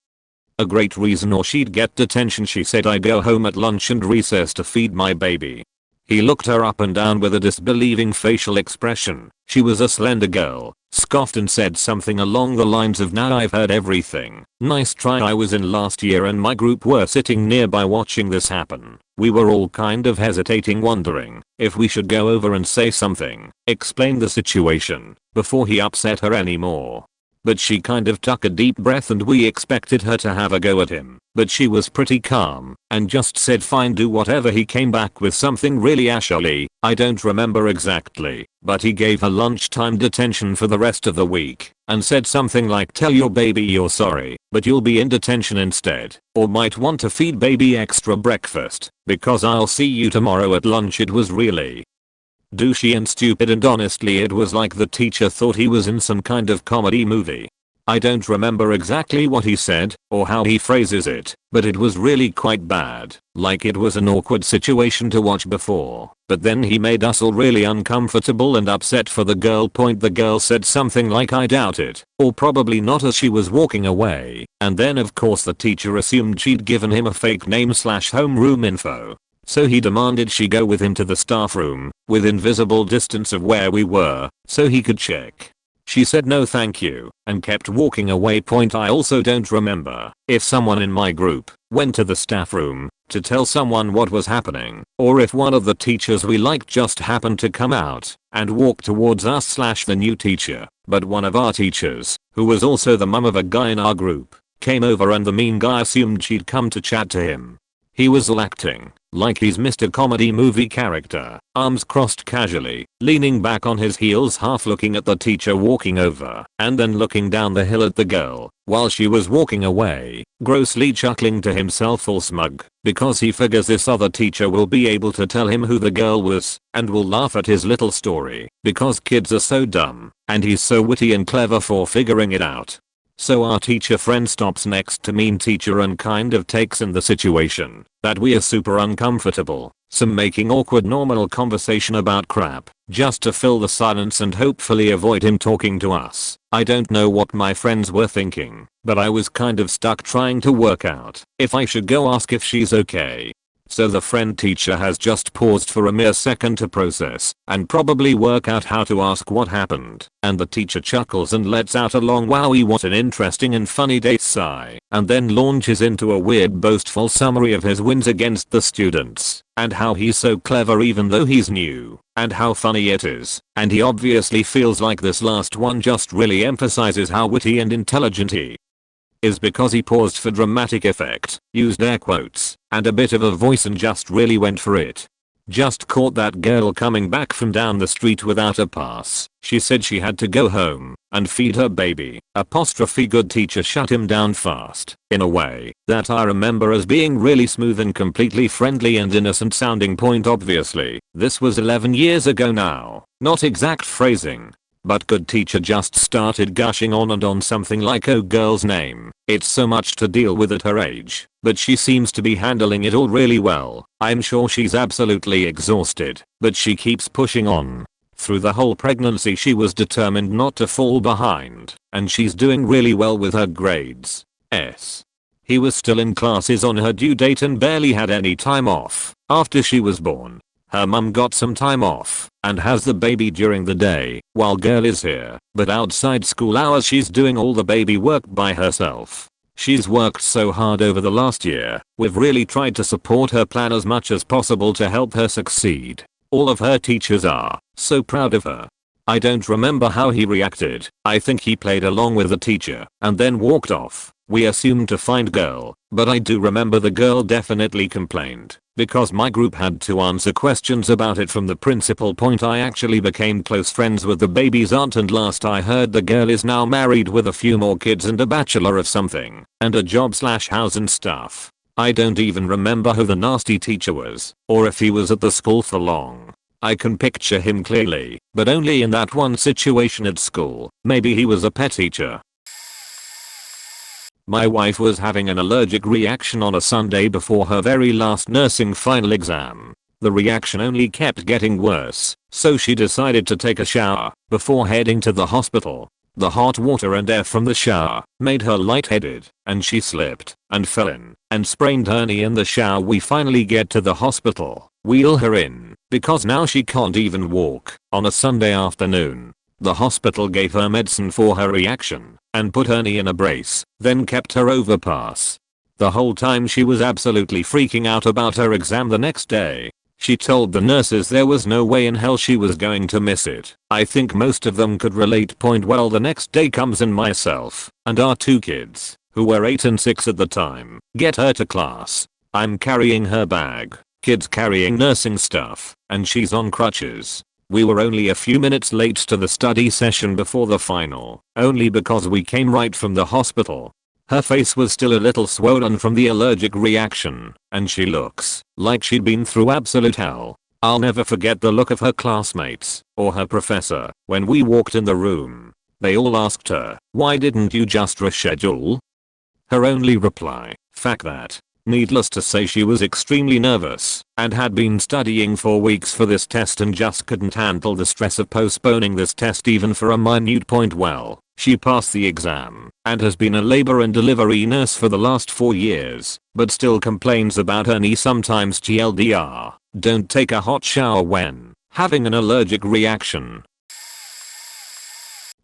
a great reason or she'd get detention. She said, I go home at lunch and recess to feed my baby. He looked her up and down with a disbelieving facial expression. She was a slender girl, scoffed and said something along the lines of, now I've heard everything. Nice try. I was in last year and my group were sitting nearby watching this happen. We were all kind of hesitating, wondering if we should go over and say something, explain the situation, before he upset her anymore. But she kind of took a deep breath and we expected her to have a go at him, but she was pretty calm and just said fine, do whatever. He came back with something really ashly, I don't remember exactly, but he gave her lunchtime detention for the rest of the week and said something like, tell your baby you're sorry, but you'll be in detention instead, or might want to feed baby extra breakfast because I'll see you tomorrow at lunch. It was really douchey and stupid, and honestly it was like the teacher thought he was in some kind of comedy movie. I don't remember exactly what he said or how he phrases it, but it was really quite bad, like it was an awkward situation to watch before. But then he made us all really uncomfortable and upset for the girl. The girl said something like, I doubt it, or probably not, as she was walking away, and then of course the teacher assumed she'd given him a fake name / homeroom info. so he demanded she go with him to the staff room, within visible distance of where we were, so he could check. She said no thank you, and kept walking away. I also don't remember if someone in my group went to the staff room to tell someone what was happening, or if one of the teachers we liked just happened to come out and walk towards us / the new teacher, but one of our teachers, who was also the mum of a guy in our group, came over and the mean guy assumed she'd come to chat to him. He was all acting like he's Mr. Comedy movie character, arms crossed casually, leaning back on his heels, half looking at the teacher walking over, and then looking down the hill at the girl, while she was walking away, grossly chuckling to himself, all smug, because he figures this other teacher will be able to tell him who the girl was, and will laugh at his little story, because kids are so dumb, and he's so witty and clever for figuring it out. So our teacher friend stops next to mean teacher and kind of takes in the situation that we are super uncomfortable, some making awkward normal conversation about crap, just to fill the silence and hopefully avoid him talking to us. I don't know what my friends were thinking, but I was kind of stuck trying to work out if I should go ask if she's okay. So the friend teacher has just paused for a mere second to process and probably work out how to ask what happened, and the teacher chuckles and lets out a long "wowie what an interesting and funny day" sigh, and then launches into a weird boastful summary of his wins against the students, and how he's so clever even though he's new, and how funny it is, and he obviously feels like this last one just really emphasizes how witty and intelligent he is, because he paused for dramatic effect, used air quotes, and a bit of a voice and just really went for it. Just caught that girl coming back from down the street without a pass. She said she had to go home and feed her baby. Apostrophe good teacher shut him down fast, in a way that I remember as being really smooth and completely friendly and innocent sounding. Obviously, this was 11 years ago now, not exact phrasing. But good teacher just started gushing on and on something like, oh girl's name, it's so much to deal with at her age, but she seems to be handling it all really well. I'm sure she's absolutely exhausted, but she keeps pushing on. Through the whole pregnancy she was determined not to fall behind, and she's doing really well with her grades. He was still in classes on her due date and barely had any time off after she was born. Her mum got some time off and has the baby during the day while girl is here, but outside school hours she's doing all the baby work by herself. She's worked so hard over the last year. We've really tried to support her plan as much as possible to help her succeed. All of her teachers are so proud of her. I don't remember how he reacted. I think he played along with the teacher and then walked off. We assumed to find girl, but I do remember the girl definitely complained, because my group had to answer questions about it from the principal. I actually became close friends with the baby's aunt, and last I heard the girl is now married with a few more kids and a bachelor of something, and a job / house and stuff. I don't even remember who the nasty teacher was, or if he was at the school for long. I can picture him clearly, but only in that one situation at school. Maybe he was a pet teacher. My wife was having an allergic reaction on a Sunday before her very last nursing final exam. The reaction only kept getting worse, so she decided to take a shower before heading to the hospital. The hot water and air from the shower made her lightheaded, and she slipped and fell in and sprained her knee in the shower. We finally get to the hospital, wheel her in, because now she can't even walk, on a Sunday afternoon. The hospital gave her medicine for her reaction and put her knee in a brace, then kept her overpass. The whole time she was absolutely freaking out about her exam the next day. She told the nurses there was no way in hell she was going to miss it. I think most of them could relate. Well, the next day comes and myself and our 2 kids, who were 8 and 6 at the time, get her to class. I'm carrying her bag, kids carrying nursing stuff, and she's on crutches. We were only a few minutes late to the study session before the final, only because we came right from the hospital. Her face was still a little swollen from the allergic reaction, and she looks like she'd been through absolute hell. I'll never forget the look of her classmates, or her professor, when we walked in the room. They all asked her, "Why didn't you just reschedule?" Her only reply, "Fuck that." Needless to say, she was extremely nervous and had been studying for weeks for this test and just couldn't handle the stress of postponing this test even for a minute point. Well, she passed the exam and has been a labor and delivery nurse for the last 4 years, but still complains about her knee sometimes. TLDR, don't take a hot shower when having an allergic reaction.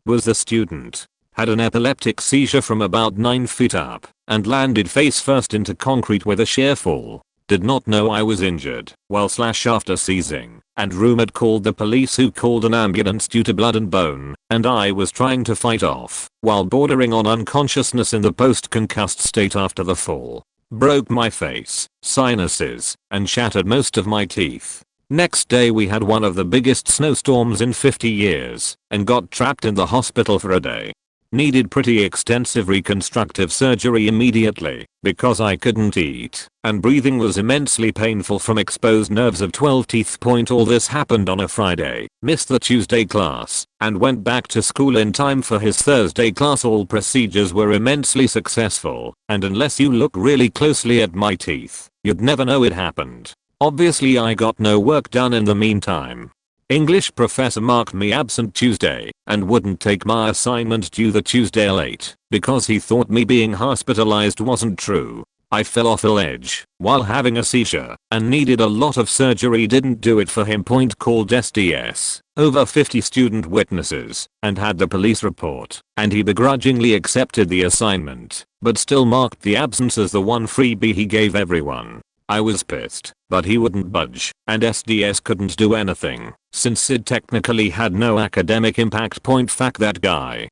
Was the student. Had an epileptic seizure from about 9 feet up and landed face first into concrete with a sheer fall. Did not know I was injured while after seizing, and rumored called the police, who called an ambulance due to blood and bone, and I was trying to fight off while bordering on unconsciousness in the post-concussed state after the fall. Broke my face, sinuses, and shattered most of my teeth. Next day we had one of the biggest snowstorms in 50 years and got trapped in the hospital for a day. Needed pretty extensive reconstructive surgery immediately because I couldn't eat and breathing was immensely painful from exposed nerves of 12 teeth. All this happened on a Friday. Missed the Tuesday class and went back to school in time for his Thursday class. All procedures were immensely successful, and unless you look really closely at my teeth, you'd never know it happened. Obviously I got no work done in the meantime. English professor marked me absent Tuesday and wouldn't take my assignment due the Tuesday late because he thought me being hospitalized wasn't true. I fell off a ledge while having a seizure and needed a lot of surgery. Didn't do it for him. Called SDS, over 50 student witnesses, and had the police report, and he begrudgingly accepted the assignment but still marked the absence as the one freebie he gave everyone. I was pissed, but he wouldn't budge, and SDS couldn't do anything since it technically had no academic impact. Fact, that guy.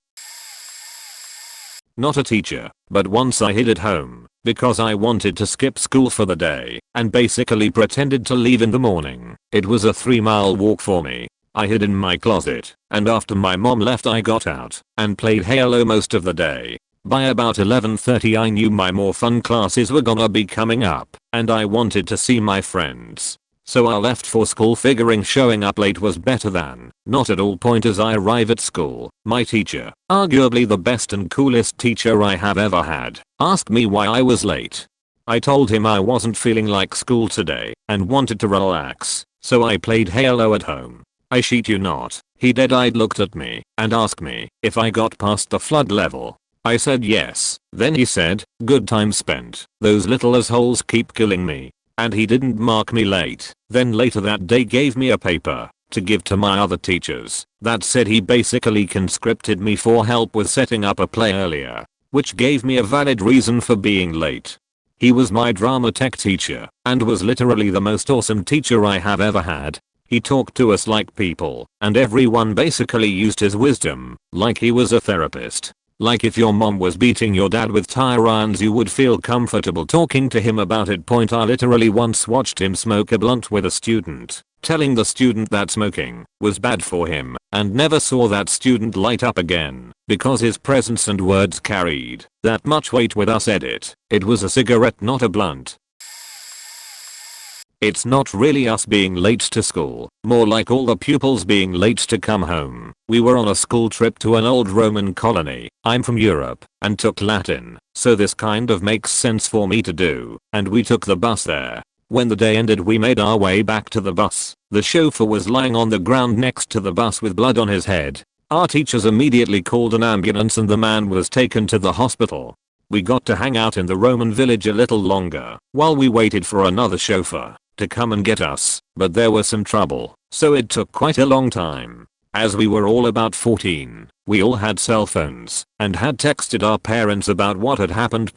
Not a teacher, but once I hid at home because I wanted to skip school for the day and basically pretended to leave in the morning. It was a 3-mile walk for me. I hid in my closet, and after my mom left I got out and played Halo most of the day. By about 11:30 I knew my more fun classes were gonna be coming up and I wanted to see my friends. So I left for school figuring showing up late was better than not at all. As I arrive at school, my teacher, arguably the best and coolest teacher I have ever had, asked me why I was late. I told him I wasn't feeling like school today and wanted to relax, so I played Halo at home. I shit you not, he dead-eyed looked at me and asked me if I got past the flood level. I said yes. Then he said, good time spent, those little assholes keep killing me. And he didn't mark me late. Then later that day gave me a paper to give to my other teachers that said he basically conscripted me for help with setting up a play earlier, which gave me a valid reason for being late. He was my drama tech teacher and was literally the most awesome teacher I have ever had. He talked to us like people and everyone basically used his wisdom like he was a therapist. Like if your mom was beating your dad with tire irons you would feel comfortable talking to him about it. I literally once watched him smoke a blunt with a student, telling the student that smoking was bad for him, and never saw that student light up again because his presence and words carried that much weight with us. Edit. It was a cigarette, not a blunt. It's not really us being late to school, more like all the pupils being late to come home. We were on a school trip to an old Roman colony. I'm from Europe and took Latin, so this kind of makes sense for me to do, and we took the bus there. When the day ended we made our way back to the bus. The chauffeur was lying on the ground next to the bus with blood on his head. Our teachers immediately called an ambulance and the man was taken to the hospital. We got to hang out in the Roman village a little longer while we waited for another chauffeur to come and get us, but there was some trouble, so it took quite a long time. As we were all about 14, we all had cell phones and had texted our parents about what had happened.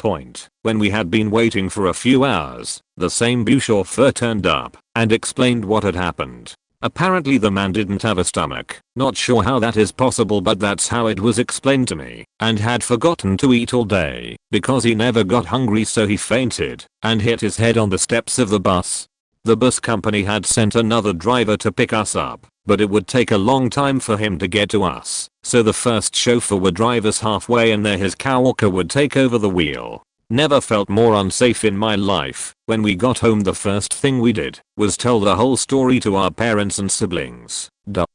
When we had been waiting for a few hours, the same chauffeur turned up and explained what had happened. Apparently the man didn't have a stomach, not sure how that is possible but that's how it was explained to me, and had forgotten to eat all day because he never got hungry, so he fainted and hit his head on the steps of the bus. The bus company had sent another driver to pick us up, but it would take a long time for him to get to us, so the first chauffeur would drive us halfway and then his coworker would take over the wheel. Never felt more unsafe in my life. When we got home, the first thing we did was tell the whole story to our parents and siblings.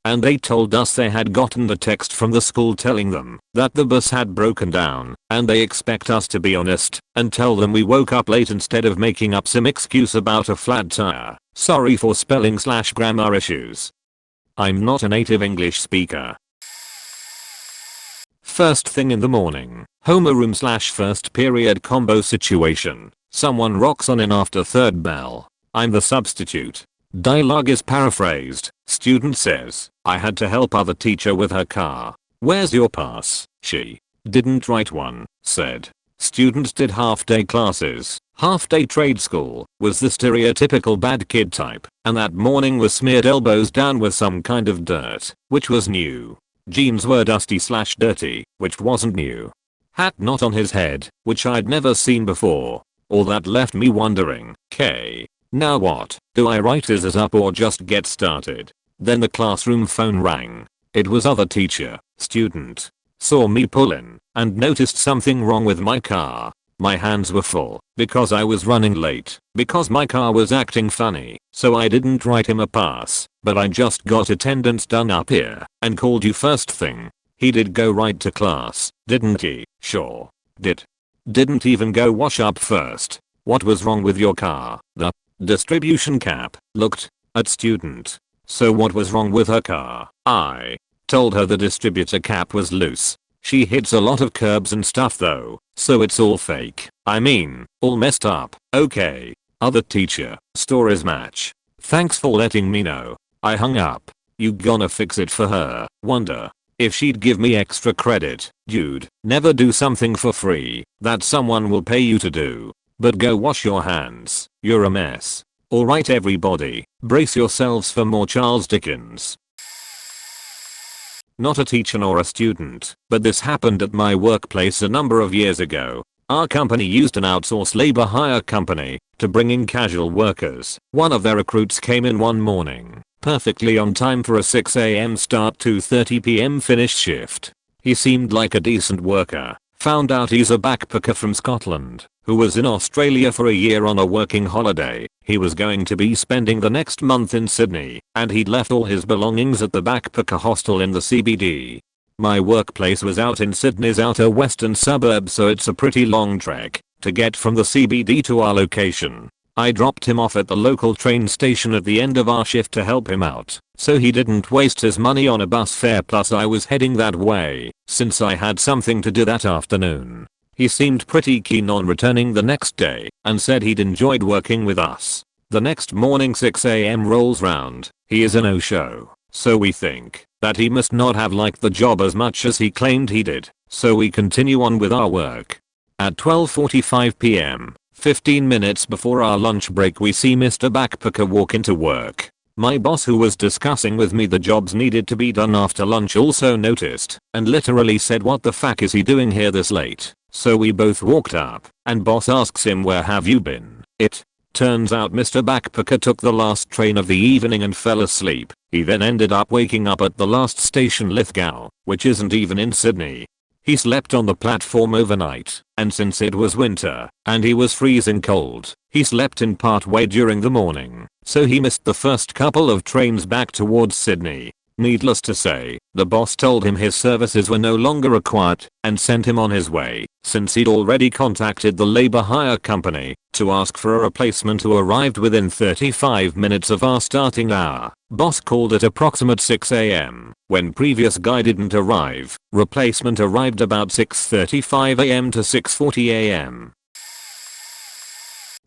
And they told us they had gotten the text from the school telling them that the bus had broken down and they expect us to be honest and tell them we woke up late instead of making up some excuse about a flat tire. Sorry for spelling/grammar issues. I'm not a native English speaker. First thing in the morning, homeroom/first period combo situation. Someone rocks on in after third bell. I'm the substitute. Dialogue is paraphrased. Student says, I had to help other teacher with her car. Where's your pass? She didn't write one, said. Students did half-day classes. Half-day trade school was the stereotypical bad kid type, and that morning was smeared elbows down with some kind of dirt, which was new. Jeans were dusty/dirty, which wasn't new. Hat not on his head, which I'd never seen before. All that left me wondering, okay, now what? Do I write is it up or just get started? Then the classroom phone rang. It was other teacher. Student saw me pull in and noticed something wrong with my car. My hands were full because I was running late because my car was acting funny, so I didn't write him a pass, but I just got attendance done up here and called you first thing. He did go right to class, didn't he? Sure did. Didn't even go wash up first. What was wrong with your car? The distribution cap looked at student. So what was wrong with her car? I told her the distributor cap was loose. She hits a lot of curbs and stuff though, so it's all fake. I mean, all messed up. Okay. Other teacher, stories match. Thanks for letting me know. I hung up. You gonna fix it for her? Wonder if she'd give me extra credit. Dude, never do something for free that someone will pay you to do. But go wash your hands. You're a mess. Alright everybody, brace yourselves for more Charles Dickens. Not a teacher nor a student, but this happened at my workplace a number of years ago. Our company used an outsourced labor hire company to bring in casual workers. One of their recruits came in one morning, perfectly on time for a 6 AM start, 2:30 PM finish shift. He seemed like a decent worker. Found out he's a backpacker from Scotland who was in Australia for a year on a working holiday. He was going to be spending the next month in Sydney, and he'd left all his belongings at the backpacker hostel in the CBD. My workplace was out in Sydney's outer western suburbs, so it's a pretty long trek to get from the CBD to our location. I dropped him off at the local train station at the end of our shift to help him out, so he didn't waste his money on a bus fare, plus I was heading that way since I had something to do that afternoon. He seemed pretty keen on returning the next day and said he'd enjoyed working with us. The next morning 6 AM rolls round. He is a no-show, so we think that he must not have liked the job as much as he claimed he did, so we continue on with our work. At 12:45 PM, 15 minutes before our lunch break, we see Mr. Backpacker walk into work. My boss, who was discussing with me the jobs needed to be done after lunch, also noticed and literally said, what the fuck is he doing here this late? So we both walked up and boss asks him, where have you been? It turns out Mr. Backpacker took the last train of the evening and fell asleep. He then ended up waking up at the last station, Lithgow, which isn't even in Sydney. He slept on the platform overnight, and since it was winter and he was freezing cold, he slept in part way during the morning, so he missed the first couple of trains back towards Sydney. Needless to say, the boss told him his services were no longer required and sent him on his way, since he'd already contacted the labor hire company to ask for a replacement who arrived within 35 minutes of our starting hour. Boss called at approximate 6 AM. When previous guy didn't arrive, replacement arrived about 6:35 AM to 6:40 AM.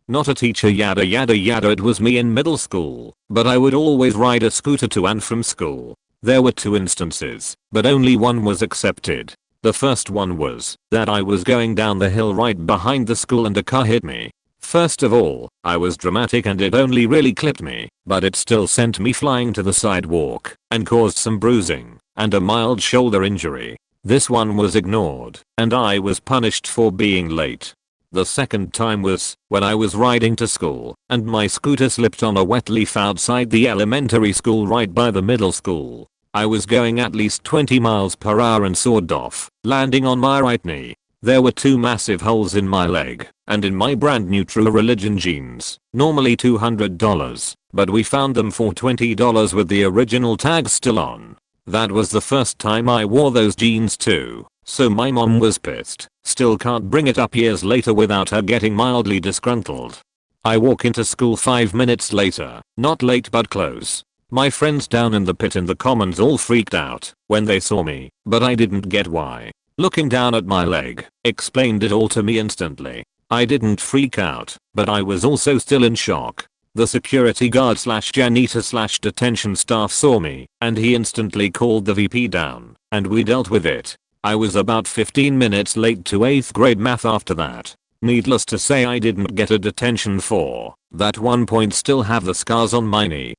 Not a teacher, yada yada yada. It was me in middle school, but I would always ride a scooter to and from school. There were 2 instances, but only one was accepted. The first one was that I was going down the hill right behind the school and a car hit me. First of all, I was dramatic and it only really clipped me, but it still sent me flying to the sidewalk and caused some bruising and a mild shoulder injury. This one was ignored, and I was punished for being late. The second time was when I was riding to school and my scooter slipped on a wet leaf outside the elementary school right by the middle school. I was going at least 20 miles per hour and sawed off, landing on my right knee. There were two massive holes in my leg, and in my brand new True Religion jeans, normally $200, but we found them for $20 with the original tags still on. That was the first time I wore those jeans too, so my mom was pissed. Still can't bring it up years later without her getting mildly disgruntled. I walk into school 5 minutes later, not late but close. My friends down in the pit in the commons all freaked out when they saw me, but I didn't get why. Looking down at my leg, explained it all to me instantly. I didn't freak out, but I was also still in shock. The security guard / janitor / detention staff saw me, and he instantly called the VP down, and we dealt with it. I was about 15 minutes late to 8th grade math after that. Needless to say, I didn't get a detention for that 1 point. Still have the scars on my knee.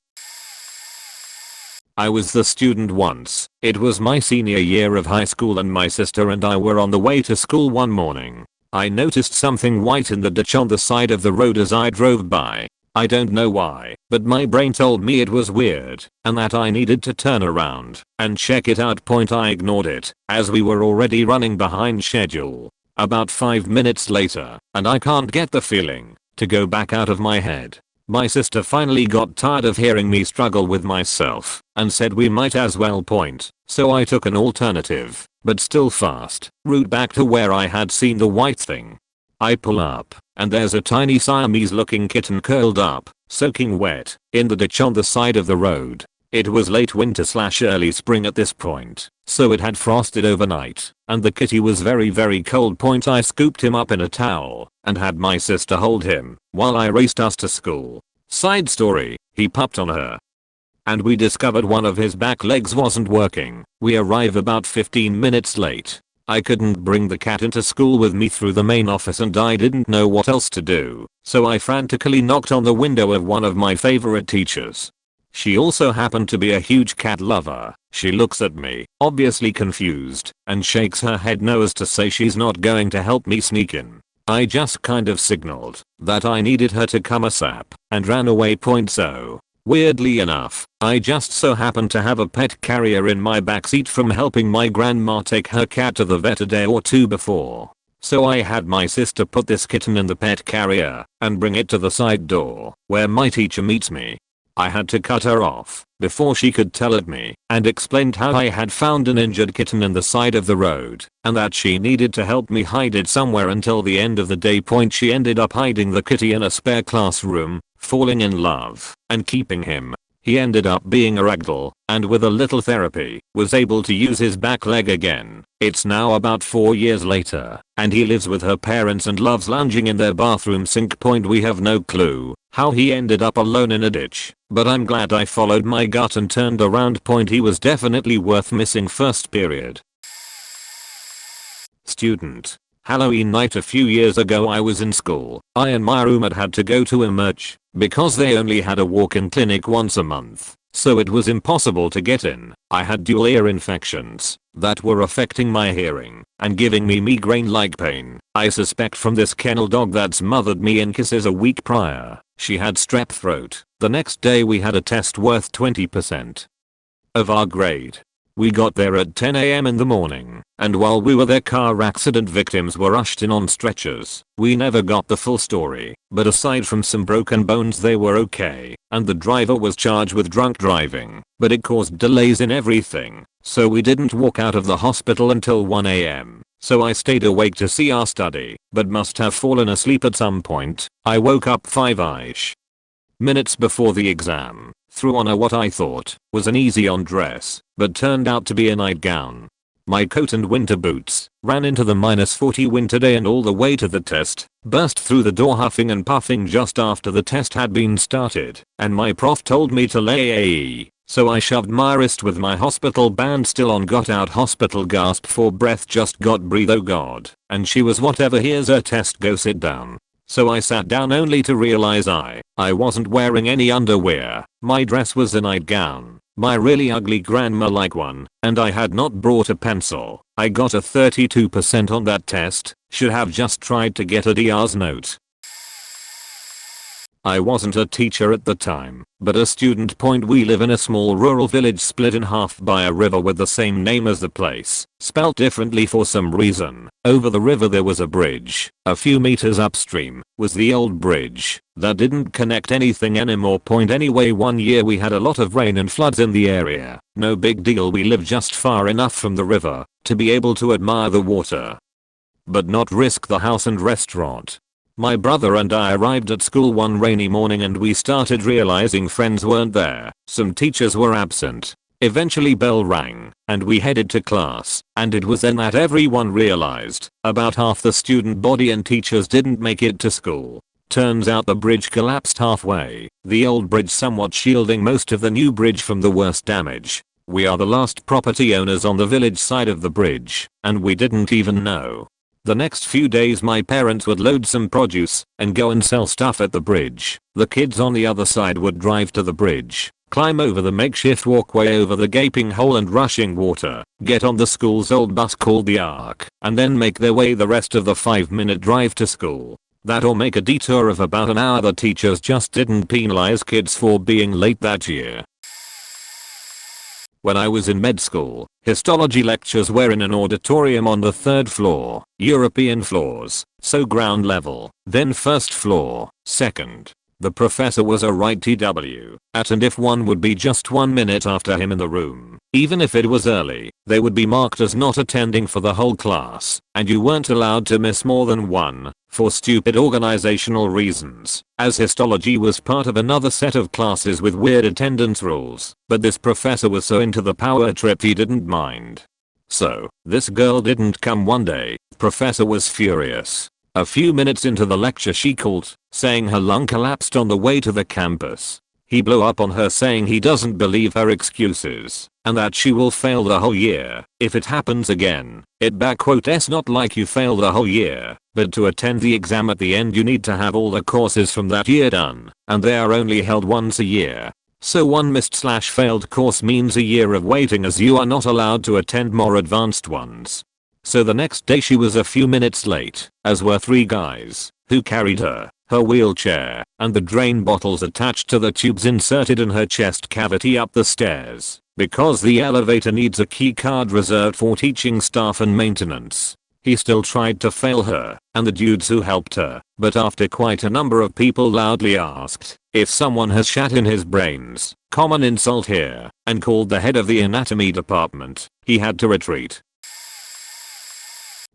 I was the student once. It was my senior year of high school and my sister and I were on the way to school one morning. I noticed something white in the ditch on the side of the road as I drove by. I don't know why, but my brain told me it was weird and that I needed to turn around and check it out. I ignored it as we were already running behind schedule. About 5 minutes later, and I can't get the feeling to go back out of my head. My sister finally got tired of hearing me struggle with myself and said we might as well point, so I took an alternative, but still fast, route back to where I had seen the white thing. I pull up, and there's a tiny Siamese looking kitten curled up, soaking wet, in the ditch on the side of the road. It was late winter / early spring at this point, so it had frosted overnight, and the kitty was very cold. I scooped him up in a towel and had my sister hold him while I raced us to school. Side story, he popped on her, and we discovered one of his back legs wasn't working. We arrive about 15 minutes late. I couldn't bring the cat into school with me through the main office and I didn't know what else to do, so I frantically knocked on the window of one of my favorite teachers. She also happened to be a huge cat lover. She looks at me, obviously confused, and shakes her head no as to say she's not going to help me sneak in. I just kind of signaled that I needed her to come ASAP and ran away. So, weirdly enough, I just so happened to have a pet carrier in my backseat from helping my grandma take her cat to the vet a day or two before. So I had my sister put this kitten in the pet carrier and bring it to the side door where my teacher meets me. I had to cut her off before she could tell at me and explained how I had found an injured kitten in the side of the road and that she needed to help me hide it somewhere until the end of the day. She ended up hiding the kitty in a spare classroom, falling in love, and keeping him. He ended up being a ragdoll, and with a little therapy, was able to use his back leg again. It's now about 4 years later, and he lives with her parents and loves lounging in their bathroom sink. We have no clue how he ended up alone in a ditch, but I'm glad I followed my gut and turned around. He was definitely worth missing first period. Student. Halloween night a few years ago I was in school. I and my roommate had to go to emerge because they only had a walk-in clinic once a month, so it was impossible to get in. I had dual ear infections that were affecting my hearing and giving me migraine-like pain. I suspect from this kennel dog that smothered me in kisses a week prior. She had strep throat. The next day we had a test worth 20% of our grade. We got there at 10 AM in the morning, and while we were there car accident victims were rushed in on stretchers. We never got the full story, but aside from some broken bones they were okay, and the driver was charged with drunk driving, but it caused delays in everything, so we didn't walk out of the hospital until 1 AM. So I stayed awake to see our study, but must have fallen asleep at some point. I woke up 5-ish minutes before the exam, threw on what I thought was an easy-on dress, but turned out to be a nightgown, my coat and winter boots, ran into the -40 winter day and all the way to the test, burst through the door huffing and puffing just after the test had been started, and my prof told me to lay AE, so I shoved my wrist with my hospital band still on, got out hospital, gasp for breath, just got breathe, oh god, and she was whatever, here's her test, go sit down. So I sat down only to realize I wasn't wearing any underwear. My dress was a nightgown, my really ugly grandma-like one, and I had not brought a pencil. I got a 32% on that test, should have just tried to get a DR's note. I wasn't a teacher at the time, but a student. We live in a small rural village split in half by a river with the same name as the place, spelt differently for some reason. Over the river there was a bridge. A few meters upstream was the old bridge that didn't connect anything anymore. Anyway, one year we had a lot of rain and floods in the area. No big deal, we lived just far enough from the river to be able to admire the water, but not risk the house and restaurant. My brother and I arrived at school one rainy morning and we started realizing friends weren't there. Some teachers were absent. Eventually bell rang and we headed to class, and it was then that everyone realized about half the student body and teachers didn't make it to school. Turns out the bridge collapsed halfway, the old bridge somewhat shielding most of the new bridge from the worst damage. We are the last property owners on the village side of the bridge, and we didn't even know. The next few days my parents would load some produce and go and sell stuff at the bridge. The kids on the other side would drive to the bridge, climb over the makeshift walkway over the gaping hole and rushing water, get on the school's old bus called the Ark, and then make their way the rest of the 5-minute drive to school. That or make a detour of about an hour. The teachers just didn't penalize kids for being late that year. When I was in med school, histology lectures were in an auditorium on the 3rd floor, European floors, so ground level, then 1st floor, 2nd. The professor was a right TW, and if one would be just 1 minute after him in the room, even if it was early, they would be marked as not attending for the whole class, and you weren't allowed to miss more than one, for stupid organizational reasons, as histology was part of another set of classes with weird attendance rules. But this professor was so into the power trip he didn't mind. So, this girl didn't come one day. Professor was furious. A few minutes into the lecture she called, saying her lung collapsed on the way to the campus. He blew up on her saying he doesn't believe her excuses, and that she will fail the whole year if it happens again. It's not like you fail the whole year, but to attend the exam at the end you need to have all the courses from that year done, and they are only held once a year. So one missed/failed course means a year of waiting, as you are not allowed to attend more advanced ones. So the next day she was a few minutes late, as were 3 guys, who carried her wheelchair, and the drain bottles attached to the tubes inserted in her chest cavity up the stairs, because the elevator needs a key card reserved for teaching staff and maintenance. He still tried to fail her and the dudes who helped her, but after quite a number of people loudly asked if someone has shat in his brains, common insult here, and called the head of the anatomy department, he had to retreat.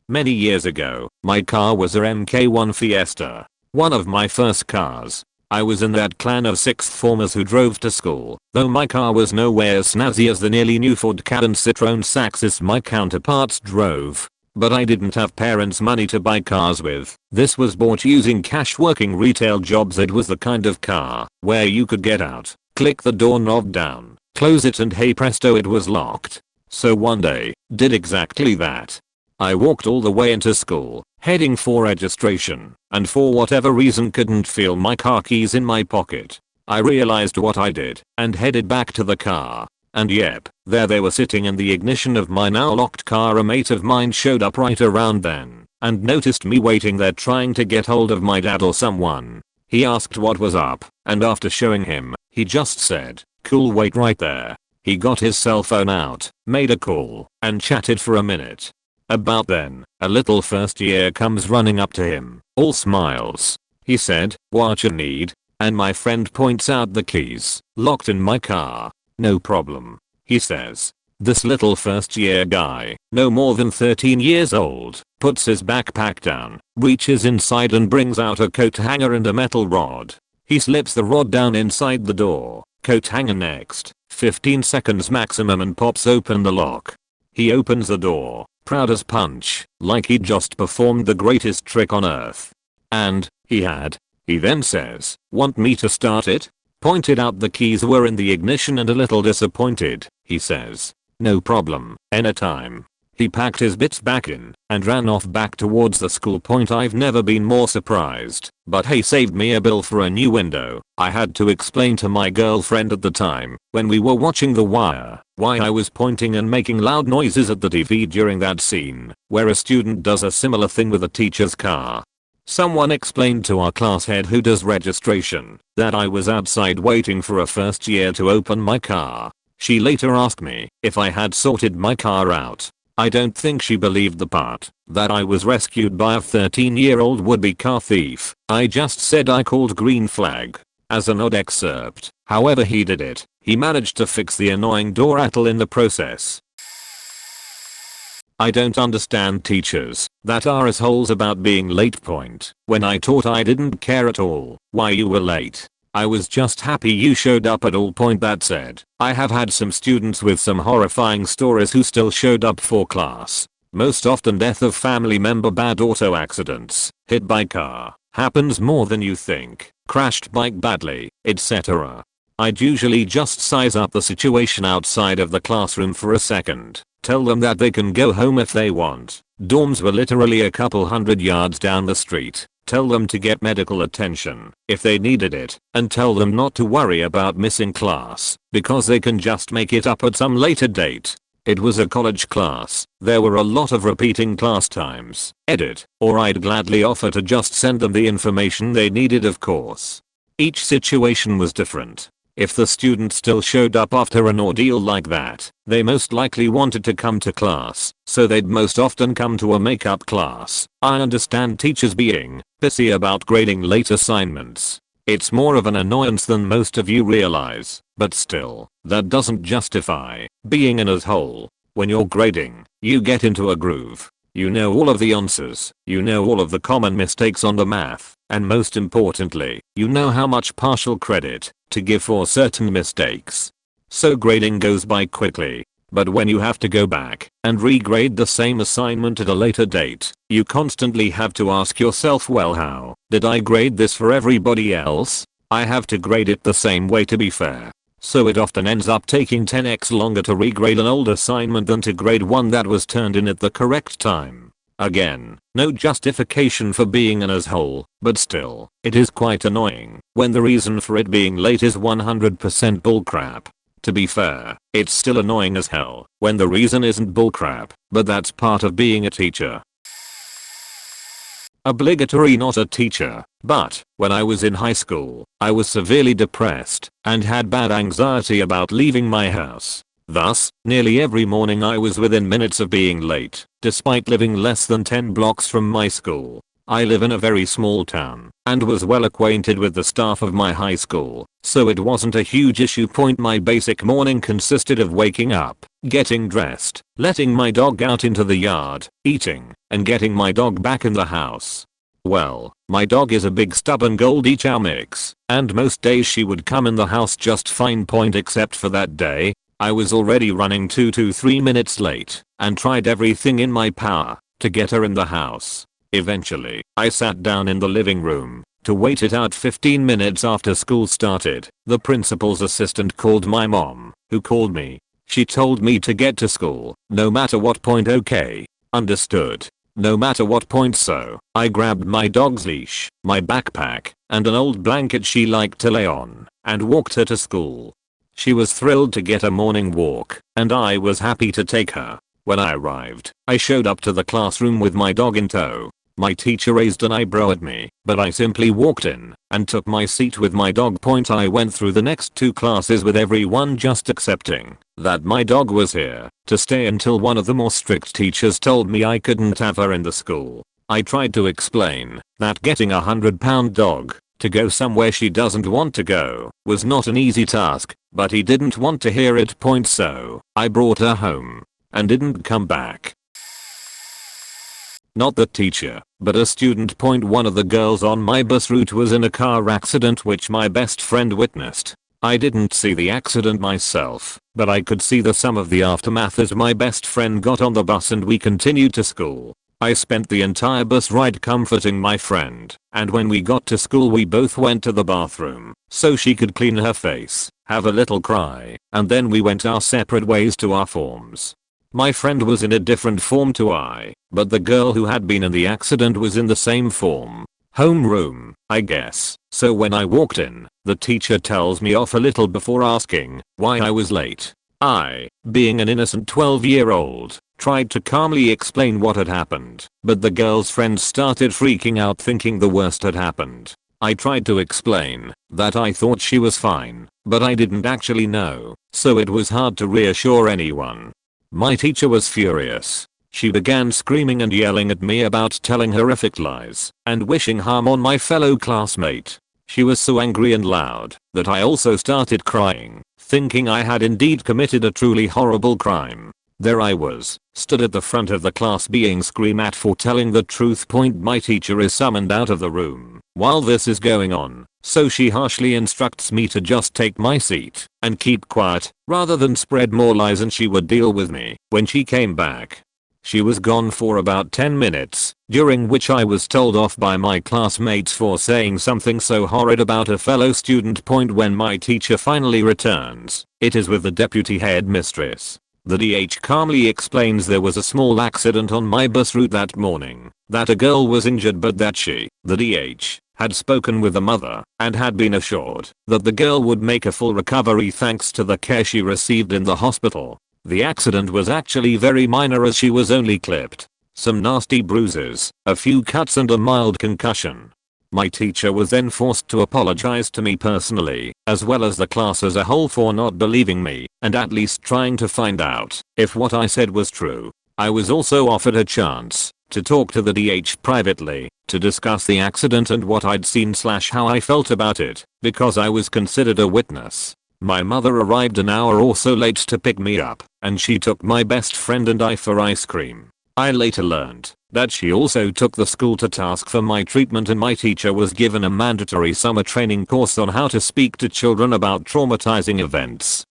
Many years ago, my car was a MK1 Fiesta, one of my first cars. I was in that clan of 6th formers who drove to school, though my car was nowhere as snazzy as the nearly new Ford Ka and Citroen Saxis my counterparts drove. But I didn't have parents' money to buy cars with. This was bought using cash, working retail jobs. It was the kind of car where you could get out, click the doorknob down, close it, and hey presto, it was locked. So one day, did exactly that. I walked all the way into school, heading for registration, and for whatever reason couldn't feel my car keys in my pocket. I realized what I did and headed back to the car. And yep, there they were sitting in the ignition of my now locked car. A mate of mine showed up right around then and noticed me waiting there trying to get hold of my dad or someone. He asked what was up, and after showing him, he just said, "Cool, wait right there." He got his cell phone out, made a call, and chatted for a minute. About then, a little first year comes running up to him, all smiles. He said, "What you need?" And my friend points out the keys, locked in my car. "No problem," he says. This little first year guy, no more than 13 years old, puts his backpack down, reaches inside and brings out a coat hanger and a metal rod. He slips the rod down inside the door, coat hanger next, 15 seconds maximum, and pops open the lock. He opens the door, proud as punch, like he'd just performed the greatest trick on earth. And he had. He then says, "Want me to start it?" Pointed out the keys were in the ignition and a little disappointed, he says, "No problem, anytime." He packed his bits back in and ran off back towards the school. I've never been more surprised, but hey, saved me a bill for a new window. I had to explain to my girlfriend at the time, when we were watching The Wire, why I was pointing and making loud noises at the TV during that scene, where a student does a similar thing with a teacher's car. Someone explained to our class head who does registration that I was outside waiting for a first year to open my car. She later asked me if I had sorted my car out. I don't think she believed the part that I was rescued by a 13-year-old would-be car thief. I just said I called green flag as an odd excerpt. However he did it. He managed to fix the annoying door rattle in the process. I don't understand teachers that are assholes about being late. When I taught I didn't care at all why you were late. I was just happy you showed up at all. That said, I have had some students with some horrifying stories who still showed up for class. Most often death of family member, bad auto accidents, hit by car, happens more than you think, crashed bike badly, etc. I'd usually just size up the situation outside of the classroom for a second. Tell them that they can go home if they want. Dorms were literally a couple hundred yards down the street. Tell them to get medical attention if they needed it, and tell them not to worry about missing class because they can just make it up at some later date. It was a college class. There were a lot of repeating class times. Edit, or I'd gladly offer to just send them the information they needed, of course. Each situation was different. If the student still showed up after an ordeal like that, they most likely wanted to come to class, so they'd most often come to a makeup class. I understand teachers being pissy about grading late assignments. It's more of an annoyance than most of you realize, but still, that doesn't justify being an asshole. When you're grading, you get into a groove. You know all of the answers, you know all of the common mistakes on the math, and most importantly, you know how much partial credit to give for certain mistakes. So grading goes by quickly. But when you have to go back and regrade the same assignment at a later date, you constantly have to ask yourself, well, how did I grade this for everybody else? I have to grade it the same way to be fair. So it often ends up taking 10x longer to regrade an old assignment than to grade one that was turned in at the correct time. Again, no justification for being an asshole, but still, it is quite annoying when the reason for it being late is 100% bullcrap. To be fair, it's still annoying as hell when the reason isn't bullcrap, but that's part of being a teacher. Obligatory, not a teacher, but when I was in high school, I was severely depressed and had bad anxiety about leaving my house. Thus, nearly every morning I was within minutes of being late, despite living less than 10 blocks from my school. I live in a very small town and was well acquainted with the staff of my high school, so it wasn't a huge issue. My basic morning consisted of waking up, getting dressed, letting my dog out into the yard, eating, and getting my dog back in the house. Well, my dog is a big stubborn Goldie Chow mix, and most days she would come in the house just fine. Except for that day, I was already running 2 to 3 minutes late and tried everything in my power to get her in the house. Eventually, I sat down in the living room to wait it out. 15 minutes after school started, the principal's assistant called my mom, who called me. She told me to get to school, no matter what point. Okay. Understood. No matter what point. So, I grabbed my dog's leash, my backpack, and an old blanket she liked to lay on, and walked her to school. She was thrilled to get a morning walk, and I was happy to take her. When I arrived, I showed up to the classroom with my dog in tow. My teacher raised an eyebrow at me, but I simply walked in and took my seat with my dog. I went through the next 2 classes with everyone just accepting that my dog was here to stay until one of the more strict teachers told me I couldn't have her in the school. I tried to explain that getting a 100-pound dog to go somewhere she doesn't want to go was not an easy task, but he didn't want to hear it. So I brought her home and didn't come back. Not the teacher, but a student. One of the girls on my bus route was in a car accident which my best friend witnessed. I didn't see the accident myself, but I could see some of the aftermath as my best friend got on the bus and we continued to school. I spent the entire bus ride comforting my friend, and when we got to school we both went to the bathroom so she could clean her face, have a little cry, and then we went our separate ways to our forms. My friend was in a different form to I, but the girl who had been in the accident was in the same form. Homeroom, I guess. So when I walked in, the teacher tells me off a little before asking why I was late. I, being an innocent 12-year-old, tried to calmly explain what had happened, but the girl's friends started freaking out thinking the worst had happened. I tried to explain that I thought she was fine, but I didn't actually know, so it was hard to reassure anyone. My teacher was furious. She began screaming and yelling at me about telling horrific lies and wishing harm on my fellow classmate. She was so angry and loud that I also started crying, thinking I had indeed committed a truly horrible crime. There I was, stood at the front of the class being screamed at for telling the truth. My teacher is summoned out of the room while this is going on, so she harshly instructs me to just take my seat and keep quiet rather than spread more lies, and she would deal with me when she came back. She was gone for about 10 minutes, during which I was told off by my classmates for saying something so horrid about a fellow student. When my teacher finally returns, it is with the deputy headmistress. The DH calmly explains there was a small accident on my bus route that morning, that a girl was injured, but that she, the DH, had spoken with the mother and had been assured that the girl would make a full recovery thanks to the care she received in the hospital. The accident was actually very minor as she was only clipped. Some nasty bruises, a few cuts and a mild concussion. My teacher was then forced to apologize to me personally, as well as the class as a whole, for not believing me and at least trying to find out if what I said was true. I was also offered a chance to talk to the DH privately to discuss the accident and what I'd seen / how I felt about it, because I was considered a witness. My mother arrived an hour or so late to pick me up, and she took my best friend and I for ice cream. I later learned that she also took the school to task for my treatment, and my teacher was given a mandatory summer training course on how to speak to children about traumatizing events.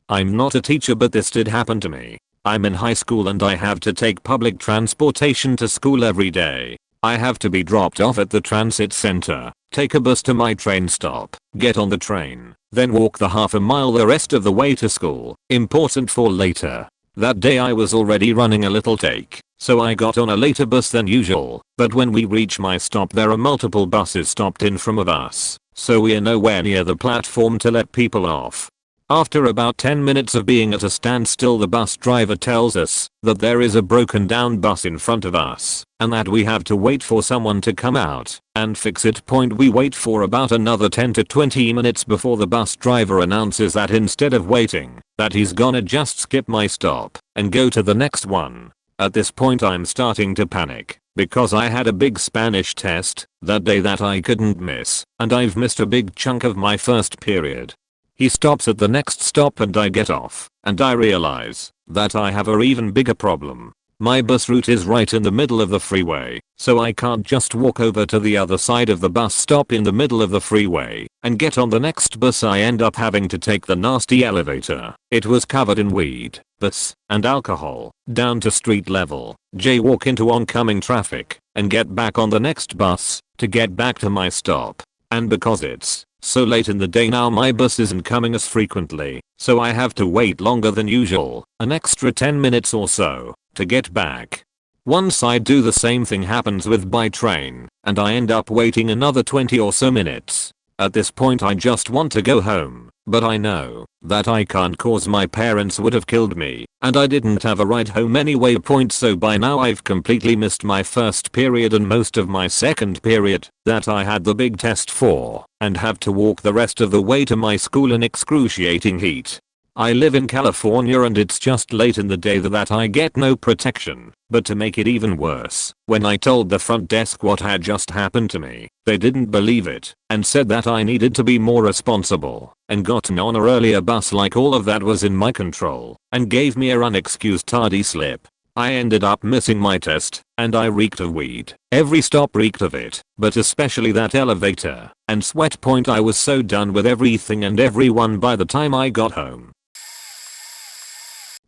I'm not a teacher, but this did happen to me. I'm in high school and I have to take public transportation to school every day. I have to be dropped off at the transit center, take a bus to my train stop, get on the train, then walk the half a mile the rest of the way to school. Important for later. That day I was already running a little late, so I got on a later bus than usual, but when we reach my stop there are multiple buses stopped in from of us, so we're nowhere near the platform to let people off. After about 10 minutes of being at a standstill, the bus driver tells us that there is a broken down bus in front of us and that we have to wait for someone to come out and fix it. We wait for about another 10 to 20 minutes before the bus driver announces that instead of waiting, that he's gonna just skip my stop and go to the next one. At this point I'm starting to panic because I had a big Spanish test that day that I couldn't miss, and I've missed a big chunk of my first period. He stops at the next stop and I get off, and I realize that I have a even bigger problem. My bus route is right in the middle of the freeway, so I can't just walk over to the other side of the bus stop in the middle of the freeway and get on the next bus. I end up having to take the nasty elevator. It was covered in weed, bus, and alcohol, down to street level, jaywalk into oncoming traffic, and get back on the next bus to get back to my stop. And because it's so late in the day now, my bus isn't coming as frequently, so I have to wait longer than usual, an extra 10 minutes or so, to get back. Once I do the same thing happens with by train, and I end up waiting another 20 or so minutes. At this point I just want to go home, but I know that I can't cause my parents would have killed me, and I didn't have a ride home anyway. So by now I've completely missed my first period and most of my second period that I had the big test for, and have to walk the rest of the way to my school in excruciating heat. I live in California and it's just late in the day that I get no protection. But to make it even worse, when I told the front desk what had just happened to me, they didn't believe it and said that I needed to be more responsible and gotten on a earlier bus like all of that was in my control, and gave me a unexcused tardy slip. I ended up missing my test and I reeked of weed. Every stop reeked of it, but especially that elevator and sweat. I was so done with everything and everyone by the time I got home.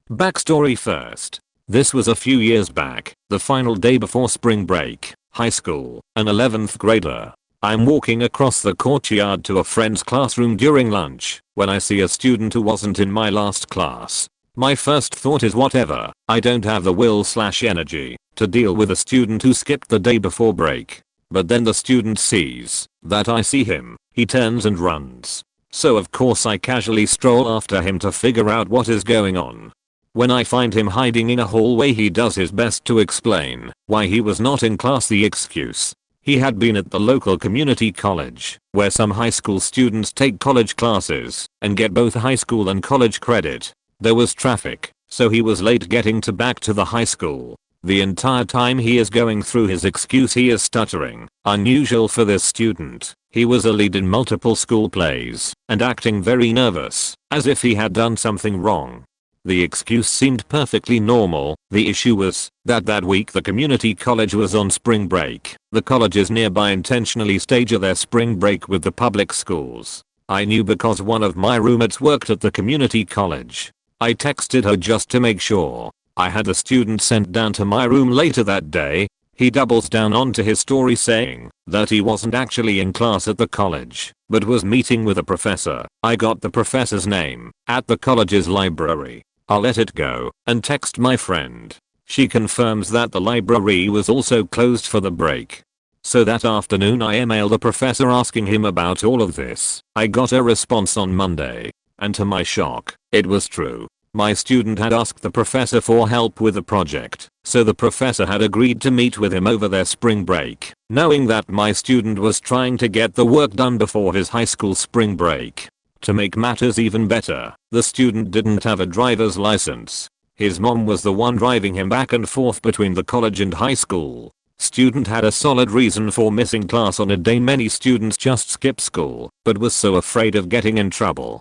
Backstory first. This was a few years back, the final day before spring break, high school, an 11th grader. I'm walking across the courtyard to a friend's classroom during lunch when I see a student who wasn't in my last class. My first thought is whatever, I don't have the will/energy to deal with a student who skipped the day before break. But then the student sees that I see him, he turns and runs. So of course I casually stroll after him to figure out what is going on. When I find him hiding in a hallway, he does his best to explain why he was not in class. The excuse: he had been at the local community college, where some high school students take college classes and get both high school and college credit. There was traffic, so he was late getting back to the high school. The entire time he is going through his excuse, he is stuttering, unusual for this student. He was a lead in multiple school plays and acting very nervous, as if he had done something wrong. The excuse seemed perfectly normal. The issue was that week the community college was on spring break. The colleges nearby intentionally stage their spring break with the public schools. I knew because one of my roommates worked at the community college. I texted her just to make sure. I had a student sent down to my room later that day. He doubles down onto his story saying that he wasn't actually in class at the college, but was meeting with a professor. I got the professor's name at the college's library. I'll let it go and text my friend. She confirms that the library was also closed for the break. So that afternoon I emailed the professor asking him about all of this. I got a response on Monday, and to my shock, it was true. My student had asked the professor for help with a project, so the professor had agreed to meet with him over their spring break, knowing that my student was trying to get the work done before his high school spring break. To make matters even better, the student didn't have a driver's license. His mom was the one driving him back and forth between the college and high school. Student had a solid reason for missing class on a day many students just skip school, but was so afraid of getting in trouble.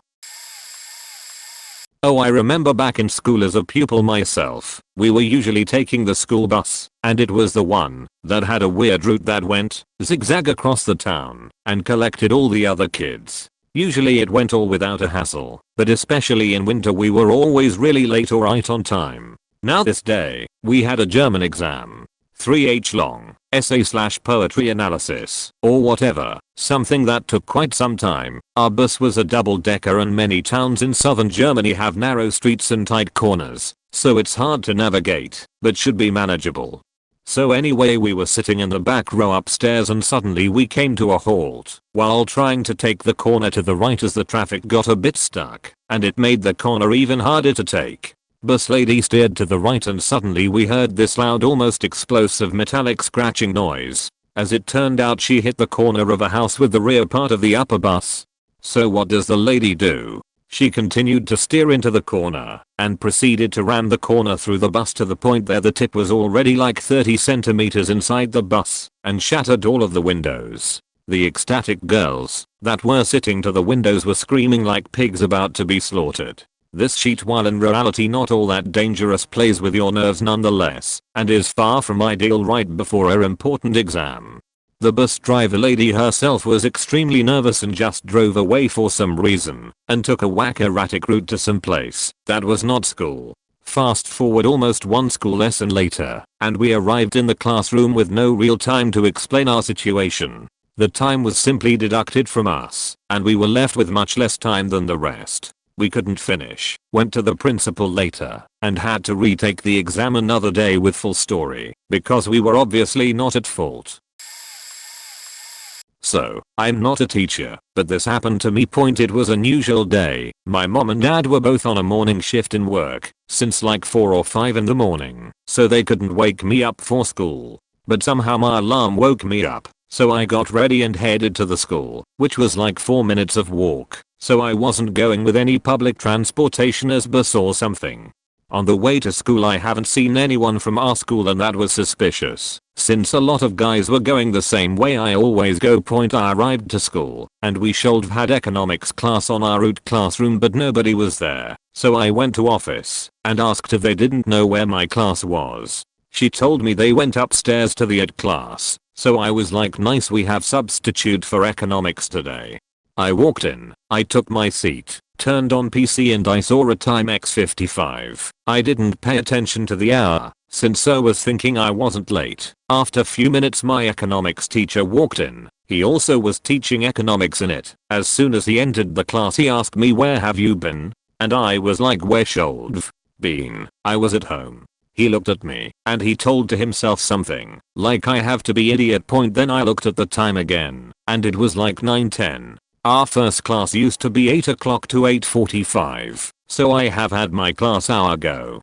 Oh, I remember back in school as a pupil myself, we were usually taking the school bus, and it was the one that had a weird route that went zigzag across the town and collected all the other kids. Usually it went all without a hassle, but especially in winter we were always really late or right on time. Now this day, we had a German exam. 3H long, essay/poetry analysis, or whatever, something that took quite some time. Our bus was a double-decker and many towns in southern Germany have narrow streets and tight corners, so it's hard to navigate, but should be manageable. So anyway, we were sitting in the back row upstairs and suddenly we came to a halt while trying to take the corner to the right as the traffic got a bit stuck, and it made the corner even harder to take. Bus lady steered to the right and suddenly we heard this loud, almost explosive metallic scratching noise. As it turned out, she hit the corner of a house with the rear part of the upper bus. So what does the lady do? She continued to steer into the corner and proceeded to ram the corner through the bus to the point that the tip was already like 30 centimeters inside the bus and shattered all of the windows. The ecstatic girls that were sitting to the windows were screaming like pigs about to be slaughtered. This sheet, while in reality not all that dangerous, plays with your nerves nonetheless and is far from ideal right before her important exam. The bus driver lady herself was extremely nervous and just drove away for some reason and took a whack erratic route to some place that was not school. Fast forward almost one school lesson later, and we arrived in the classroom with no real time to explain our situation. The time was simply deducted from us, and we were left with much less time than the rest. We couldn't finish, went to the principal later, and had to retake the exam another day with full story, because we were obviously not at fault. So, I'm not a teacher, but this happened to me. It was an unusual day. My mom and dad were both on a morning shift in work, since like 4 or 5 in the morning, so they couldn't wake me up for school. But somehow my alarm woke me up, so I got ready and headed to the school, which was like 4 minutes of walk. So I wasn't going with any public transportation as bus or something. On the way to school I haven't seen anyone from our school, and that was suspicious, since a lot of guys were going the same way I always go. I arrived to school, and we should have had economics class on our route classroom, but nobody was there, so I went to office and asked if they didn't know where my class was. She told me they went upstairs to the ed class, so I was like, nice, we have substitute for economics today. I walked in, I took my seat, turned on PC, and I saw a time X55. I didn't pay attention to the hour, since I was thinking I wasn't late. After a few minutes my economics teacher walked in. He also was teaching economics in it. As soon as he entered the class he asked me, where have you been? And I was like, where should have been? I was at home. He looked at me, and he told to himself something like, I have to be idiot. Then I looked at the time again, and it was like 9:10. Our first class used to be 8 o'clock to 8:45, so I have had my class hour go.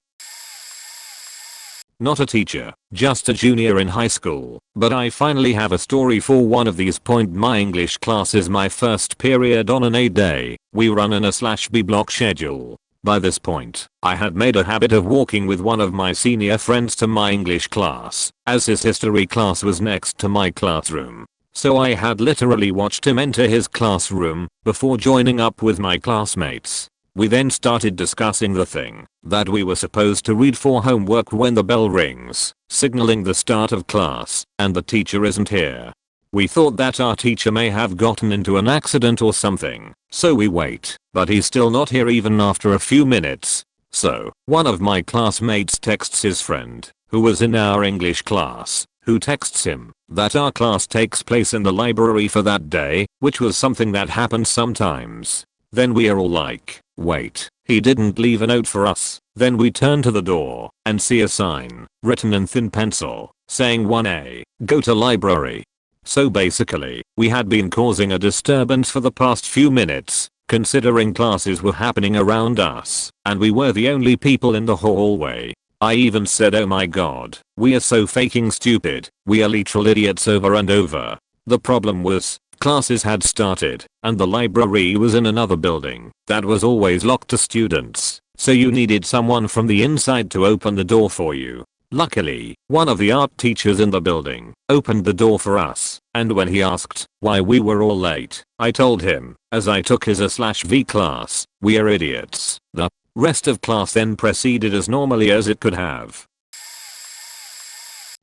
not a teacher, just a junior in high school, but I finally have a story for one of these. My English class is my first period on an 8-day. We run an A/B block schedule. By this point, I had made a habit of walking with one of my senior friends to my English class, as his history class was next to my classroom. So I had literally watched him enter his classroom before joining up with my classmates. We then started discussing the thing that we were supposed to read for homework when the bell rings, signaling the start of class, and the teacher isn't here. We thought that our teacher may have gotten into an accident or something, so we wait, but he's still not here even after a few minutes. So, one of my classmates texts his friend, who was in our English class, who texts him that our class takes place in the library for that day, which was something that happens sometimes. Then we are all like, wait, he didn't leave a note for us. Then we turn to the door and see a sign, written in thin pencil, saying 1A, go to library. So basically, we had been causing a disturbance for the past few minutes, considering classes were happening around us, and we were the only people in the hallway. I even said, oh my god, we are so fucking stupid, we are literal idiots over and over. The problem was, classes had started, and the library was in another building that was always locked to students, so you needed someone from the inside to open the door for you. Luckily, one of the art teachers in the building opened the door for us, and when he asked why we were all late, I told him, as I took his A/V class, we are idiots. The rest of class then proceeded as normally as it could have.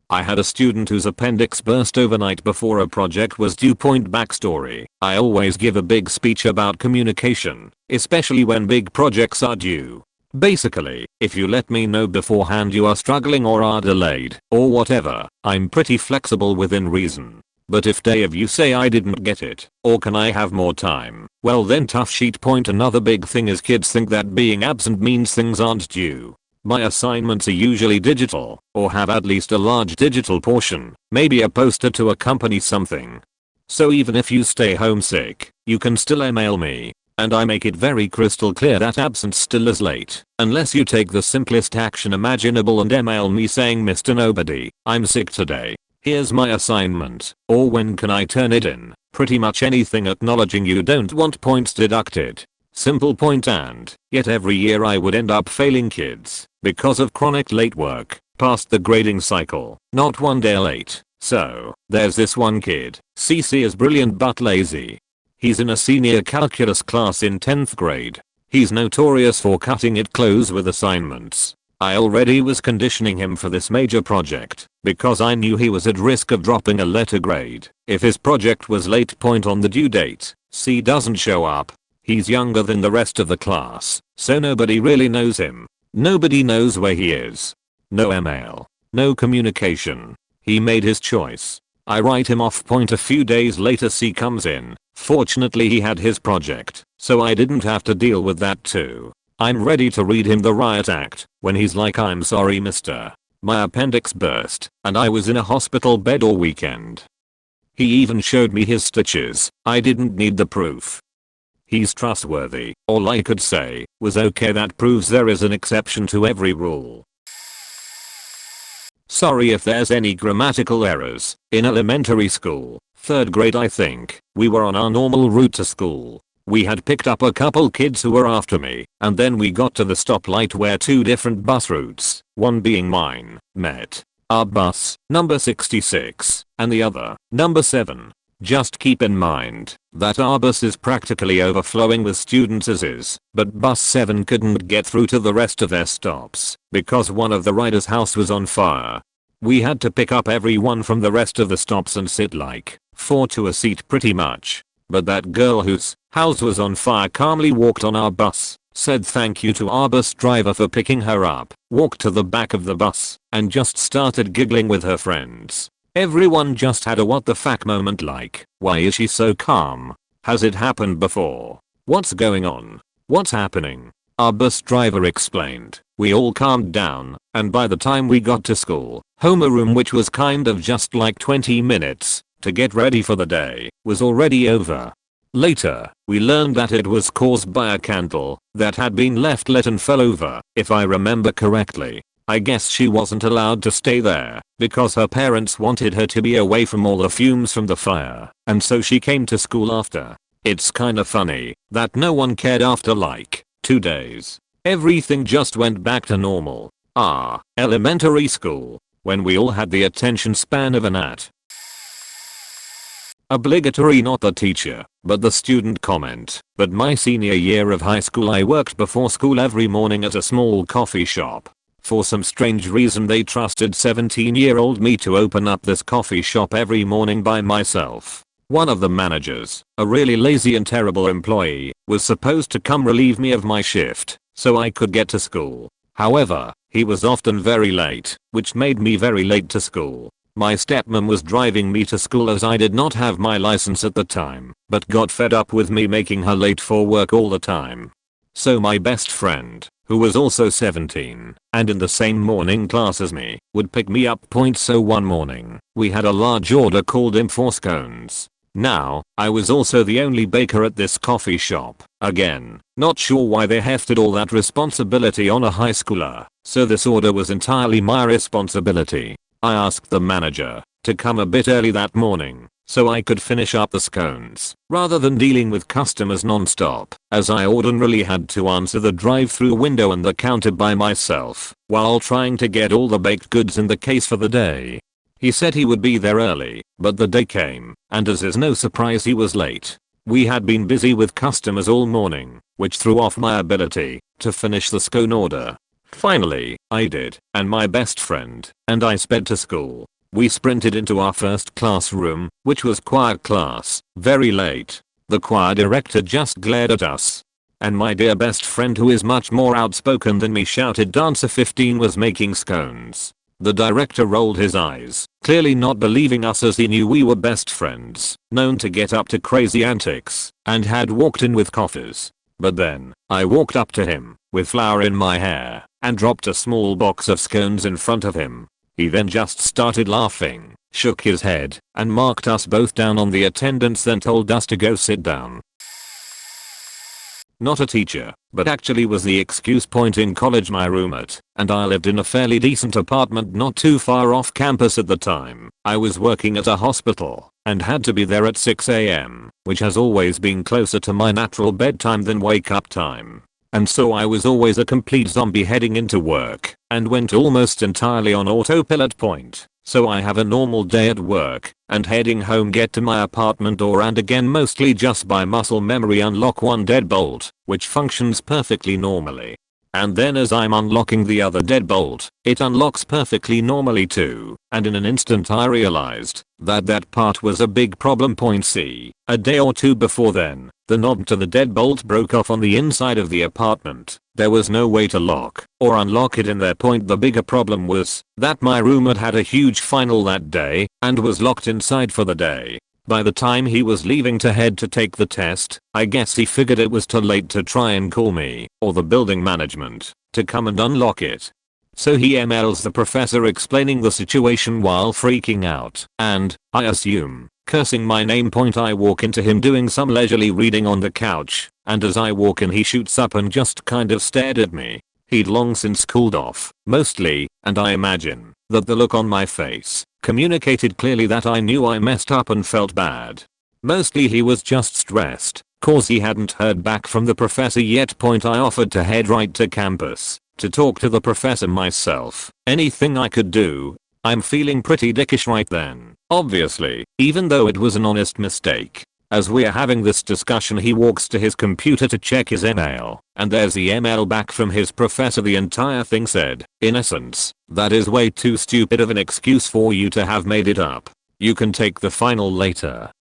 I had a student whose appendix burst overnight before a project was due. Backstory: I always give a big speech about communication, especially when big projects are due. Basically, if you let me know beforehand you are struggling or are delayed, or whatever, I'm pretty flexible within reason. But if day of you say I didn't get it, or can I have more time, well then tough sheet. Another big thing is kids think that being absent means things aren't due. My assignments are usually digital, or have at least a large digital portion, maybe a poster to accompany something. So even if you stay homesick, you can still email me. And I make it very crystal clear that absence still is late, unless you take the simplest action imaginable and email me saying, Mr. Nobody, I'm sick today. Here's my assignment, or when can I turn it in? Pretty much anything acknowledging you don't want points deducted. Simple. And yet every year I would end up failing kids because of chronic late work, past the grading cycle, not one day late. So, there's this one kid, CC is brilliant but lazy. He's in a senior calculus class in 10th grade. He's notorious for cutting it close with assignments. I already was conditioning him for this major project because I knew he was at risk of dropping a letter grade if his project was late. On the due date, C doesn't show up. He's younger than the rest of the class, so nobody really knows him. Nobody knows where he is. No email. No communication. He made his choice. I write him off. A few days later C comes in. Fortunately he had his project, so I didn't have to deal with that too. I'm ready to read him the riot act when he's like, I'm sorry mister. My appendix burst and I was in a hospital bed all weekend. He even showed me his stitches. I didn't need the proof. He's trustworthy. All I could say was okay, that proves there is an exception to every rule. Sorry if there's any grammatical errors. In elementary school, 3rd grade I think, we were on our normal route to school. We had picked up a couple kids who were after me, and then we got to the stoplight where 2 different bus routes, one being mine, met. Our bus, number 66, and the other, number 7. Just keep in mind that our bus is practically overflowing with students as is, but bus 7 couldn't get through to the rest of their stops because one of the riders' house was on fire. We had to pick up everyone from the rest of the stops and sit like 4 to a seat pretty much. But that girl whose house was on fire calmly walked on our bus, said thank you to our bus driver for picking her up, walked to the back of the bus, and just started giggling with her friends. Everyone just had a what the fuck moment like, why is she so calm? Has it happened before? What's going on? What's happening? Our bus driver explained. We all calmed down, and by the time we got to school, homeroom, which was kind of just like 20 minutes to get ready for the day, was already over. Later, we learned that it was caused by a candle that had been left lit and fell over, if I remember correctly. I guess she wasn't allowed to stay there because her parents wanted her to be away from all the fumes from the fire, and so she came to school after. It's kinda funny that no one cared after like 2 days. Everything just went back to normal. Elementary school, when we all had the attention span of an ant. Obligatory, not the teacher, but the student comment. But my senior year of high school I worked before school every morning at a small coffee shop. For some strange reason they trusted 17-year-old me to open up this coffee shop every morning by myself. One of the managers, a really lazy and terrible employee, was supposed to come relieve me of my shift so I could get to school. However, he was often very late, which made me very late to school. My stepmom was driving me to school as I did not have my license at the time, but got fed up with me making her late for work all the time. So my best friend, who was also 17 and in the same morning class as me, would pick me up. So one morning, we had a large order called in for scones. Now, I was also the only baker at this coffee shop. Again, not sure why they hefted all that responsibility on a high schooler, so this order was entirely my responsibility. I asked the manager to come a bit early that morning so I could finish up the scones rather than dealing with customers non-stop, as I ordinarily had to answer the drive-through window and the counter by myself while trying to get all the baked goods in the case for the day. He said he would be there early, but the day came, and as is no surprise he was late. We had been busy with customers all morning, which threw off my ability to finish the scone order. Finally, I did, and my best friend and I sped to school. We sprinted into our first classroom, which was choir class, very late. The choir director just glared at us. And my dear best friend, who is much more outspoken than me, shouted dancer 15 was making scones. The director rolled his eyes, clearly not believing us, as he knew we were best friends, known to get up to crazy antics, and had walked in with coffers. But then, I walked up to him, with flour in my hair, and dropped a small box of scones in front of him. He then just started laughing, shook his head, and marked us both down on the attendance, then told us to go sit down. Not a teacher, but actually was the excuse point in college. My roommate and I lived in a fairly decent apartment not too far off campus at the time. I was working at a hospital and had to be there at 6 AM, which has always been closer to my natural bedtime than wake up time. And so I was always a complete zombie heading into work and went almost entirely on autopilot. So I have a normal day at work and heading home, get to my apartment door, and again mostly just by muscle memory unlock one deadbolt, which functions perfectly normally. And then as I'm unlocking the other deadbolt, it unlocks perfectly normally too, and in an instant I realized that that part was a big problem. C. A day or two before then, the knob to the deadbolt broke off on the inside of the apartment. There was no way to lock or unlock it in there. The bigger problem was that my roommate had a huge final that day and was locked inside for the day. By the time he was leaving to head to take the test, I guess he figured it was too late to try and call me or the building management to come and unlock it. So he emails the professor explaining the situation while freaking out and, I assume, cursing my name. I walk into him doing some leisurely reading on the couch, and as I walk in he shoots up and just kind of stared at me. He'd long since cooled off, mostly, and I imagine that the look on my face communicated clearly that I knew I messed up and felt bad. Mostly he was just stressed, cause he hadn't heard back from the professor yet. I offered to head right to campus to talk to the professor myself. Anything I could do. I'm feeling pretty dickish right then, obviously, even though it was an honest mistake. As we're having this discussion, he walks to his computer to check his email, and there's the email back from his professor. The entire thing said, in essence, that is way too stupid of an excuse for you to have made it up. You can take the final later.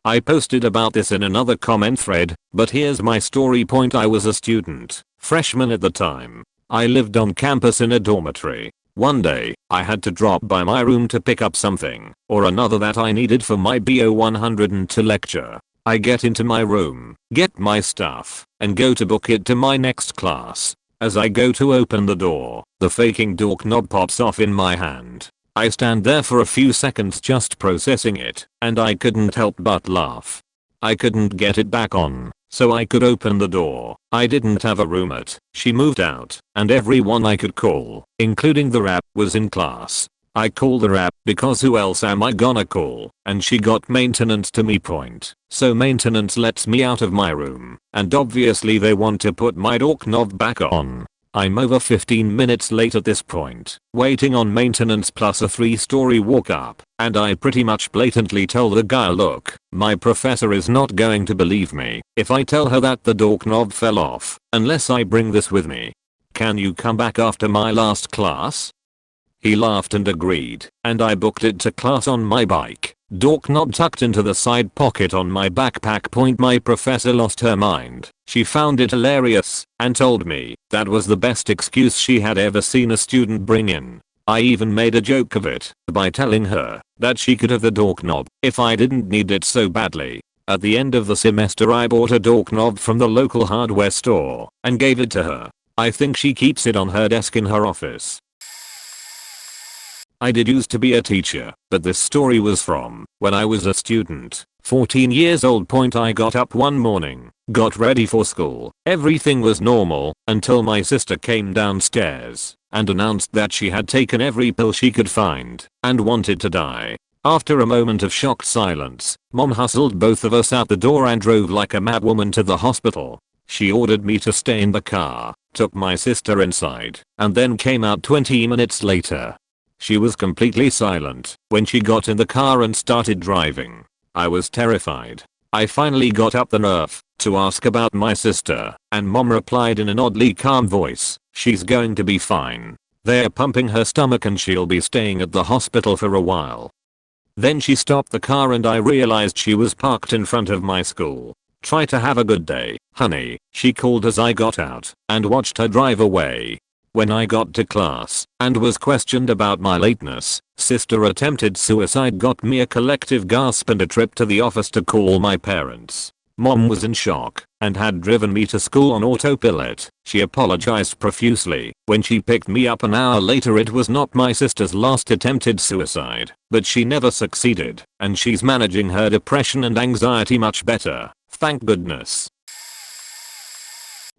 I posted about this in another comment thread, but here's my story. I was a student, freshman at the time. I lived on campus in a dormitory. One day, I had to drop by my room to pick up something or another that I needed for my BO 102 lecture. I get into my room, get my stuff, and go to book it to my next class. As I go to open the door, the faking door knob pops off in my hand. I stand there for a few seconds just processing it, and I couldn't help but laugh. I couldn't get it back on, so I could open the door. I didn't have a roommate. She moved out, and everyone I could call, including the rap, was in class. I called the rap because who else am I gonna call, and she got maintenance to me point. So maintenance lets me out of my room, and obviously they want to put my door knob back on. I'm over 15 minutes late at this point, waiting on maintenance plus a 3-story walk up, and I pretty much blatantly tell the guy, look, my professor is not going to believe me if I tell her that the door knob fell off, unless I bring this with me. Can you come back after my last class? He laughed and agreed, and I booked it to class on my bike, door knob tucked into the side pocket on my backpack point. My professor lost her mind. She found it hilarious and told me that was the best excuse she had ever seen a student bring in. I even made a joke of it by telling her that she could have the door knob if I didn't need it so badly. At the end of the semester I bought a door knob from the local hardware store and gave it to her. I think she keeps it on her desk in her office. I did used to be a teacher, but this story was from when I was a student. 14 years old. I got up one morning, got ready for school. Everything was normal until my sister came downstairs and announced that she had taken every pill she could find and wanted to die. After a moment of shocked silence, Mom hustled both of us out the door and drove like a madwoman to the hospital. She ordered me to stay in the car, took my sister inside, and then came out 20 minutes later. She was completely silent when she got in the car and started driving. I was terrified. I finally got up the nerve to ask about my sister, and Mom replied in an oddly calm voice, she's going to be fine. They're pumping her stomach and she'll be staying at the hospital for a while. Then she stopped the car and I realized she was parked in front of my school. Try to have a good day, honey, she called as I got out and watched her drive away. When I got to class and was questioned about my lateness, sister attempted suicide got me a collective gasp and a trip to the office to call my parents. Mom was in shock and had driven me to school on autopilot. She apologized profusely when she picked me up an hour later. It was not my sister's last attempted suicide, but she never succeeded, and she's managing her depression and anxiety much better, thank goodness.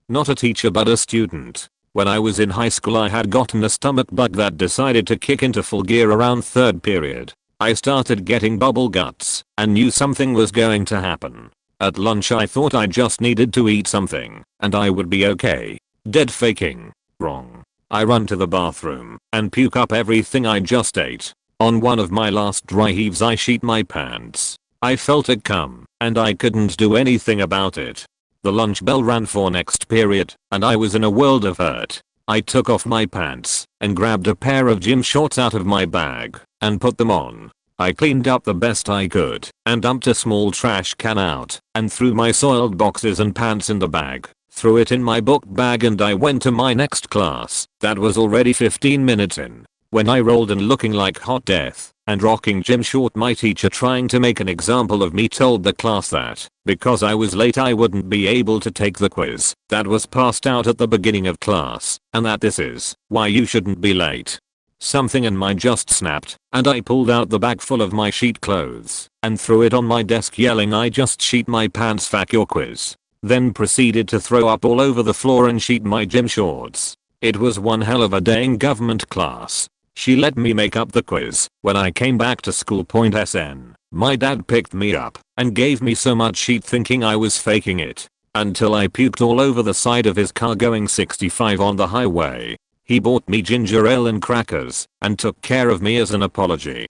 Not a teacher but a student. When I was in high school I had gotten a stomach bug that decided to kick into full gear around third period. I started getting bubble guts and knew something was going to happen. At lunch I thought I just needed to eat something and I would be okay. Dead faking. Wrong. I run to the bathroom and puke up everything I just ate. On one of my last dry heaves I sheet my pants. I felt it come and I couldn't do anything about it. The lunch bell ran for next period, and I was in a world of hurt. I took off my pants and grabbed a pair of gym shorts out of my bag and put them on. I cleaned up the best I could and dumped a small trash can out and threw my soiled boxes and pants in the bag, threw it in my book bag, and I went to my next class. That was already 15 minutes in. When I rolled in looking like hot death and rocking gym short, my teacher, trying to make an example of me, told the class that because I was late I wouldn't be able to take the quiz that was passed out at the beginning of class, and that this is why you shouldn't be late. Something in my just snapped and I pulled out the bag full of my sheet clothes and threw it on my desk yelling, I just sheet my pants, fuck your quiz. Then proceeded to throw up all over the floor and sheet my gym shorts. It was one hell of a day in government class. She let me make up the quiz when I came back to school. SN. My dad picked me up and gave me so much shit thinking I was faking it until I puked all over the side of his car going 65 on the highway. He bought me ginger ale and crackers and took care of me as an apology.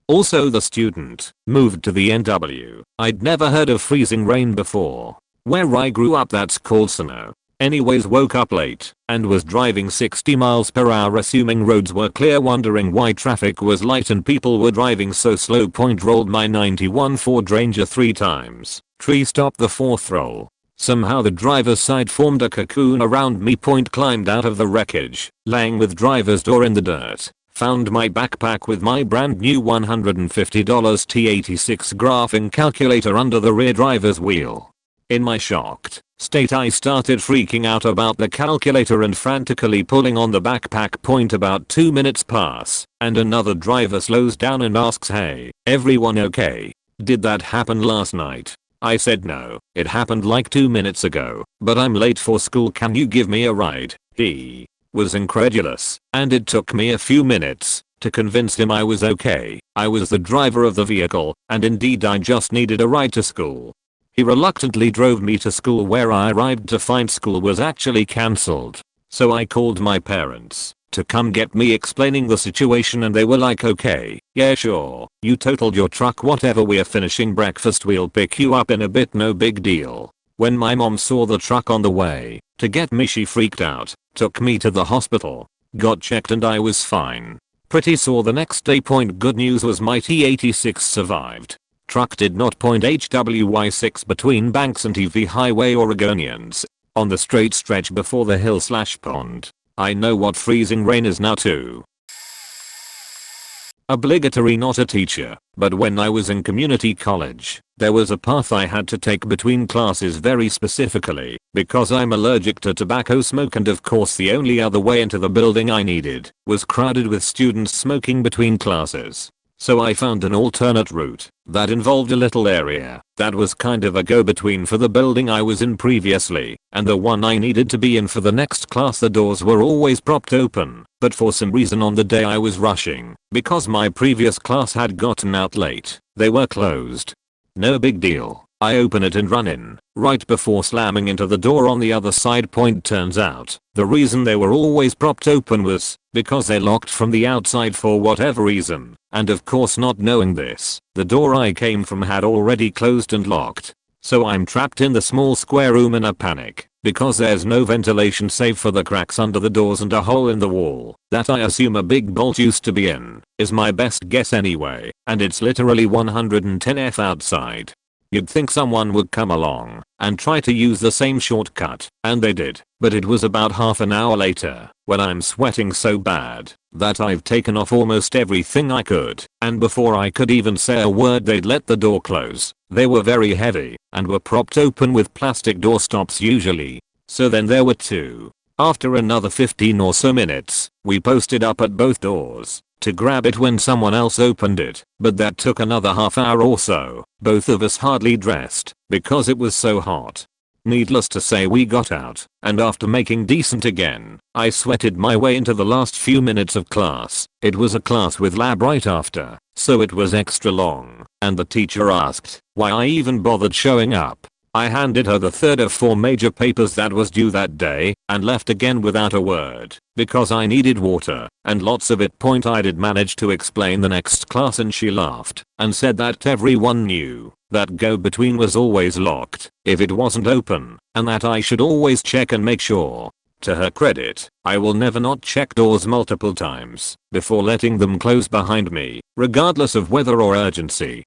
Also, the student moved to the NW. I'd never heard of freezing rain before. Where I grew up that's called snow. Anyways, woke up late and was driving 60 miles per hour assuming roads were clear, wondering why traffic was light and people were driving so slow. Rolled my 91 Ford Ranger 3 times. Tree stopped the 4th roll. Somehow the driver's side formed a cocoon around me. Climbed out of the wreckage, laying with driver's door in the dirt. Found my backpack with my brand new $150 T86 graphing calculator under the rear driver's wheel. In my shocked state I started freaking out about the calculator and frantically pulling on the backpack. About 2 minutes pass and another driver slows down and asks, hey, everyone okay? Did that happen last night? I said no, it happened like 2 minutes ago, but I'm late for school, can you give me a ride? He was incredulous, and it took me a few minutes to convince him I was okay. I was the driver of the vehicle, and indeed I just needed a ride to school. He reluctantly drove me to school, where I arrived to find school was actually cancelled. So I called my parents to come get me, explaining the situation, and they were like, okay, yeah sure, you totaled your truck, whatever, we're finishing breakfast, we'll pick you up in a bit, no big deal. When my mom saw the truck on the way to get me, she freaked out, took me to the hospital, got checked, and I was fine. Pretty sore the next day. Good news was my T86 survived. Truck did not. HWY6 between Banks and TV Highway Oregonians. On the straight stretch before the hill/pond. I know what freezing rain is now too. Obligatory, not a teacher, but when I was in community college, there was a path I had to take between classes, very specifically, because I'm allergic to tobacco smoke, and of course the only other way into the building I needed was crowded with students smoking between classes. So I found an alternate route that involved a little area that was kind of a go-between for the building I was in previously and the one I needed to be in for the next class. The doors were always propped open, but for some reason on the day I was rushing, because my previous class had gotten out late, they were closed. No big deal. I open it and run in, right before slamming into the door on the other side. Turns out, the reason they were always propped open was because they locked from the outside for whatever reason, and of course, not knowing this, the door I came from had already closed and locked. So I'm trapped in the small square room in a panic, because there's no ventilation save for the cracks under the doors and a hole in the wall that I assume a big bolt used to be in, is my best guess anyway, and it's literally 110 F outside. You'd think someone would come along and try to use the same shortcut, and they did, but it was about half an hour later when I'm sweating so bad that I've taken off almost everything I could, and before I could even say a word they'd let the door close. They were very heavy and were propped open with plastic door stops usually. So then there were two. After another 15 or so minutes, we posted up at both doors to grab it when someone else opened it, but that took another half hour or so, both of us hardly dressed, because it was so hot. Needless to say, we got out, and after making decent again, I sweated my way into the last few minutes of class. It was a class with lab right after, so it was extra long, and the teacher asked why I even bothered showing up. I handed her the third of 4 major papers that was due that day, and left again without a word, because I needed water, and lots of it. I did manage to explain the next class, and she laughed, and said that everyone knew that go-between was always locked if it wasn't open, and that I should always check and make sure. To her credit, I will never not check doors multiple times before letting them close behind me, regardless of weather or urgency.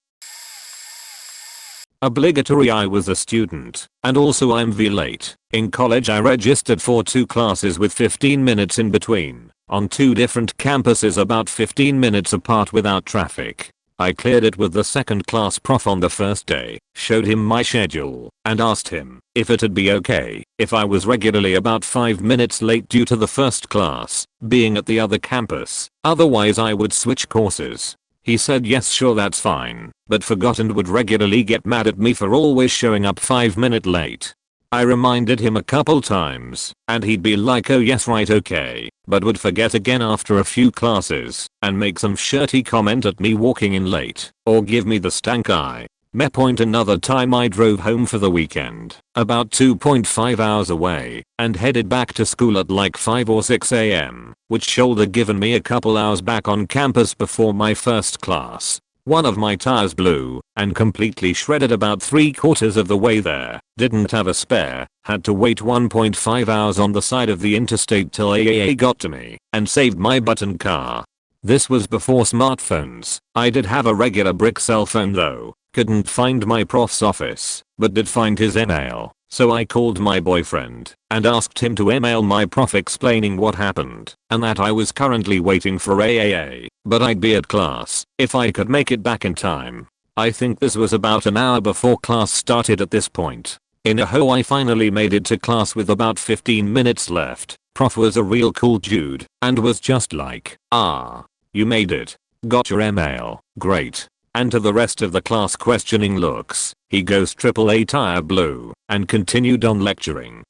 Obligatory. I was a student, and also I'm late. In college I registered for 2 classes with 15 minutes in between, on 2 different campuses about 15 minutes apart without traffic. I cleared it with the second class prof on the first day, showed him my schedule, and asked him if it'd be okay if I was regularly about 5 minutes late due to the first class being at the other campus, otherwise I would switch courses. He said yes, sure, that's fine, but forgot and would regularly get mad at me for always showing up 5 minutes late. I reminded him a couple times, and he'd be like, oh yes right okay, but would forget again after a few classes, and make some shirty comment at me walking in late, or give me the stank eye. Another time I drove home for the weekend, about 2.5 hours away, and headed back to school at like 5 or 6 AM, which shoulda given me a couple hours back on campus before my first class. One of my tires blew, and completely shredded about 3/4 of the way there. Didn't have a spare, had to wait 1.5 hours on the side of the interstate till AAA got to me, and saved my butt and car. This was before smartphones. I did have a regular brick cell phone though. Couldn't find my prof's office, but did find his email, so I called my boyfriend and asked him to email my prof explaining what happened and that I was currently waiting for AAA, but I'd be at class if I could make it back in time. I think this was about an hour before class started at this point. In a ho, I finally made it to class with about 15 minutes left. Prof was a real cool dude and was just like, "Ah, you made it. Got your email. Great. and to the rest of the class questioning looks, he goes triple attire blue and continued on lecturing.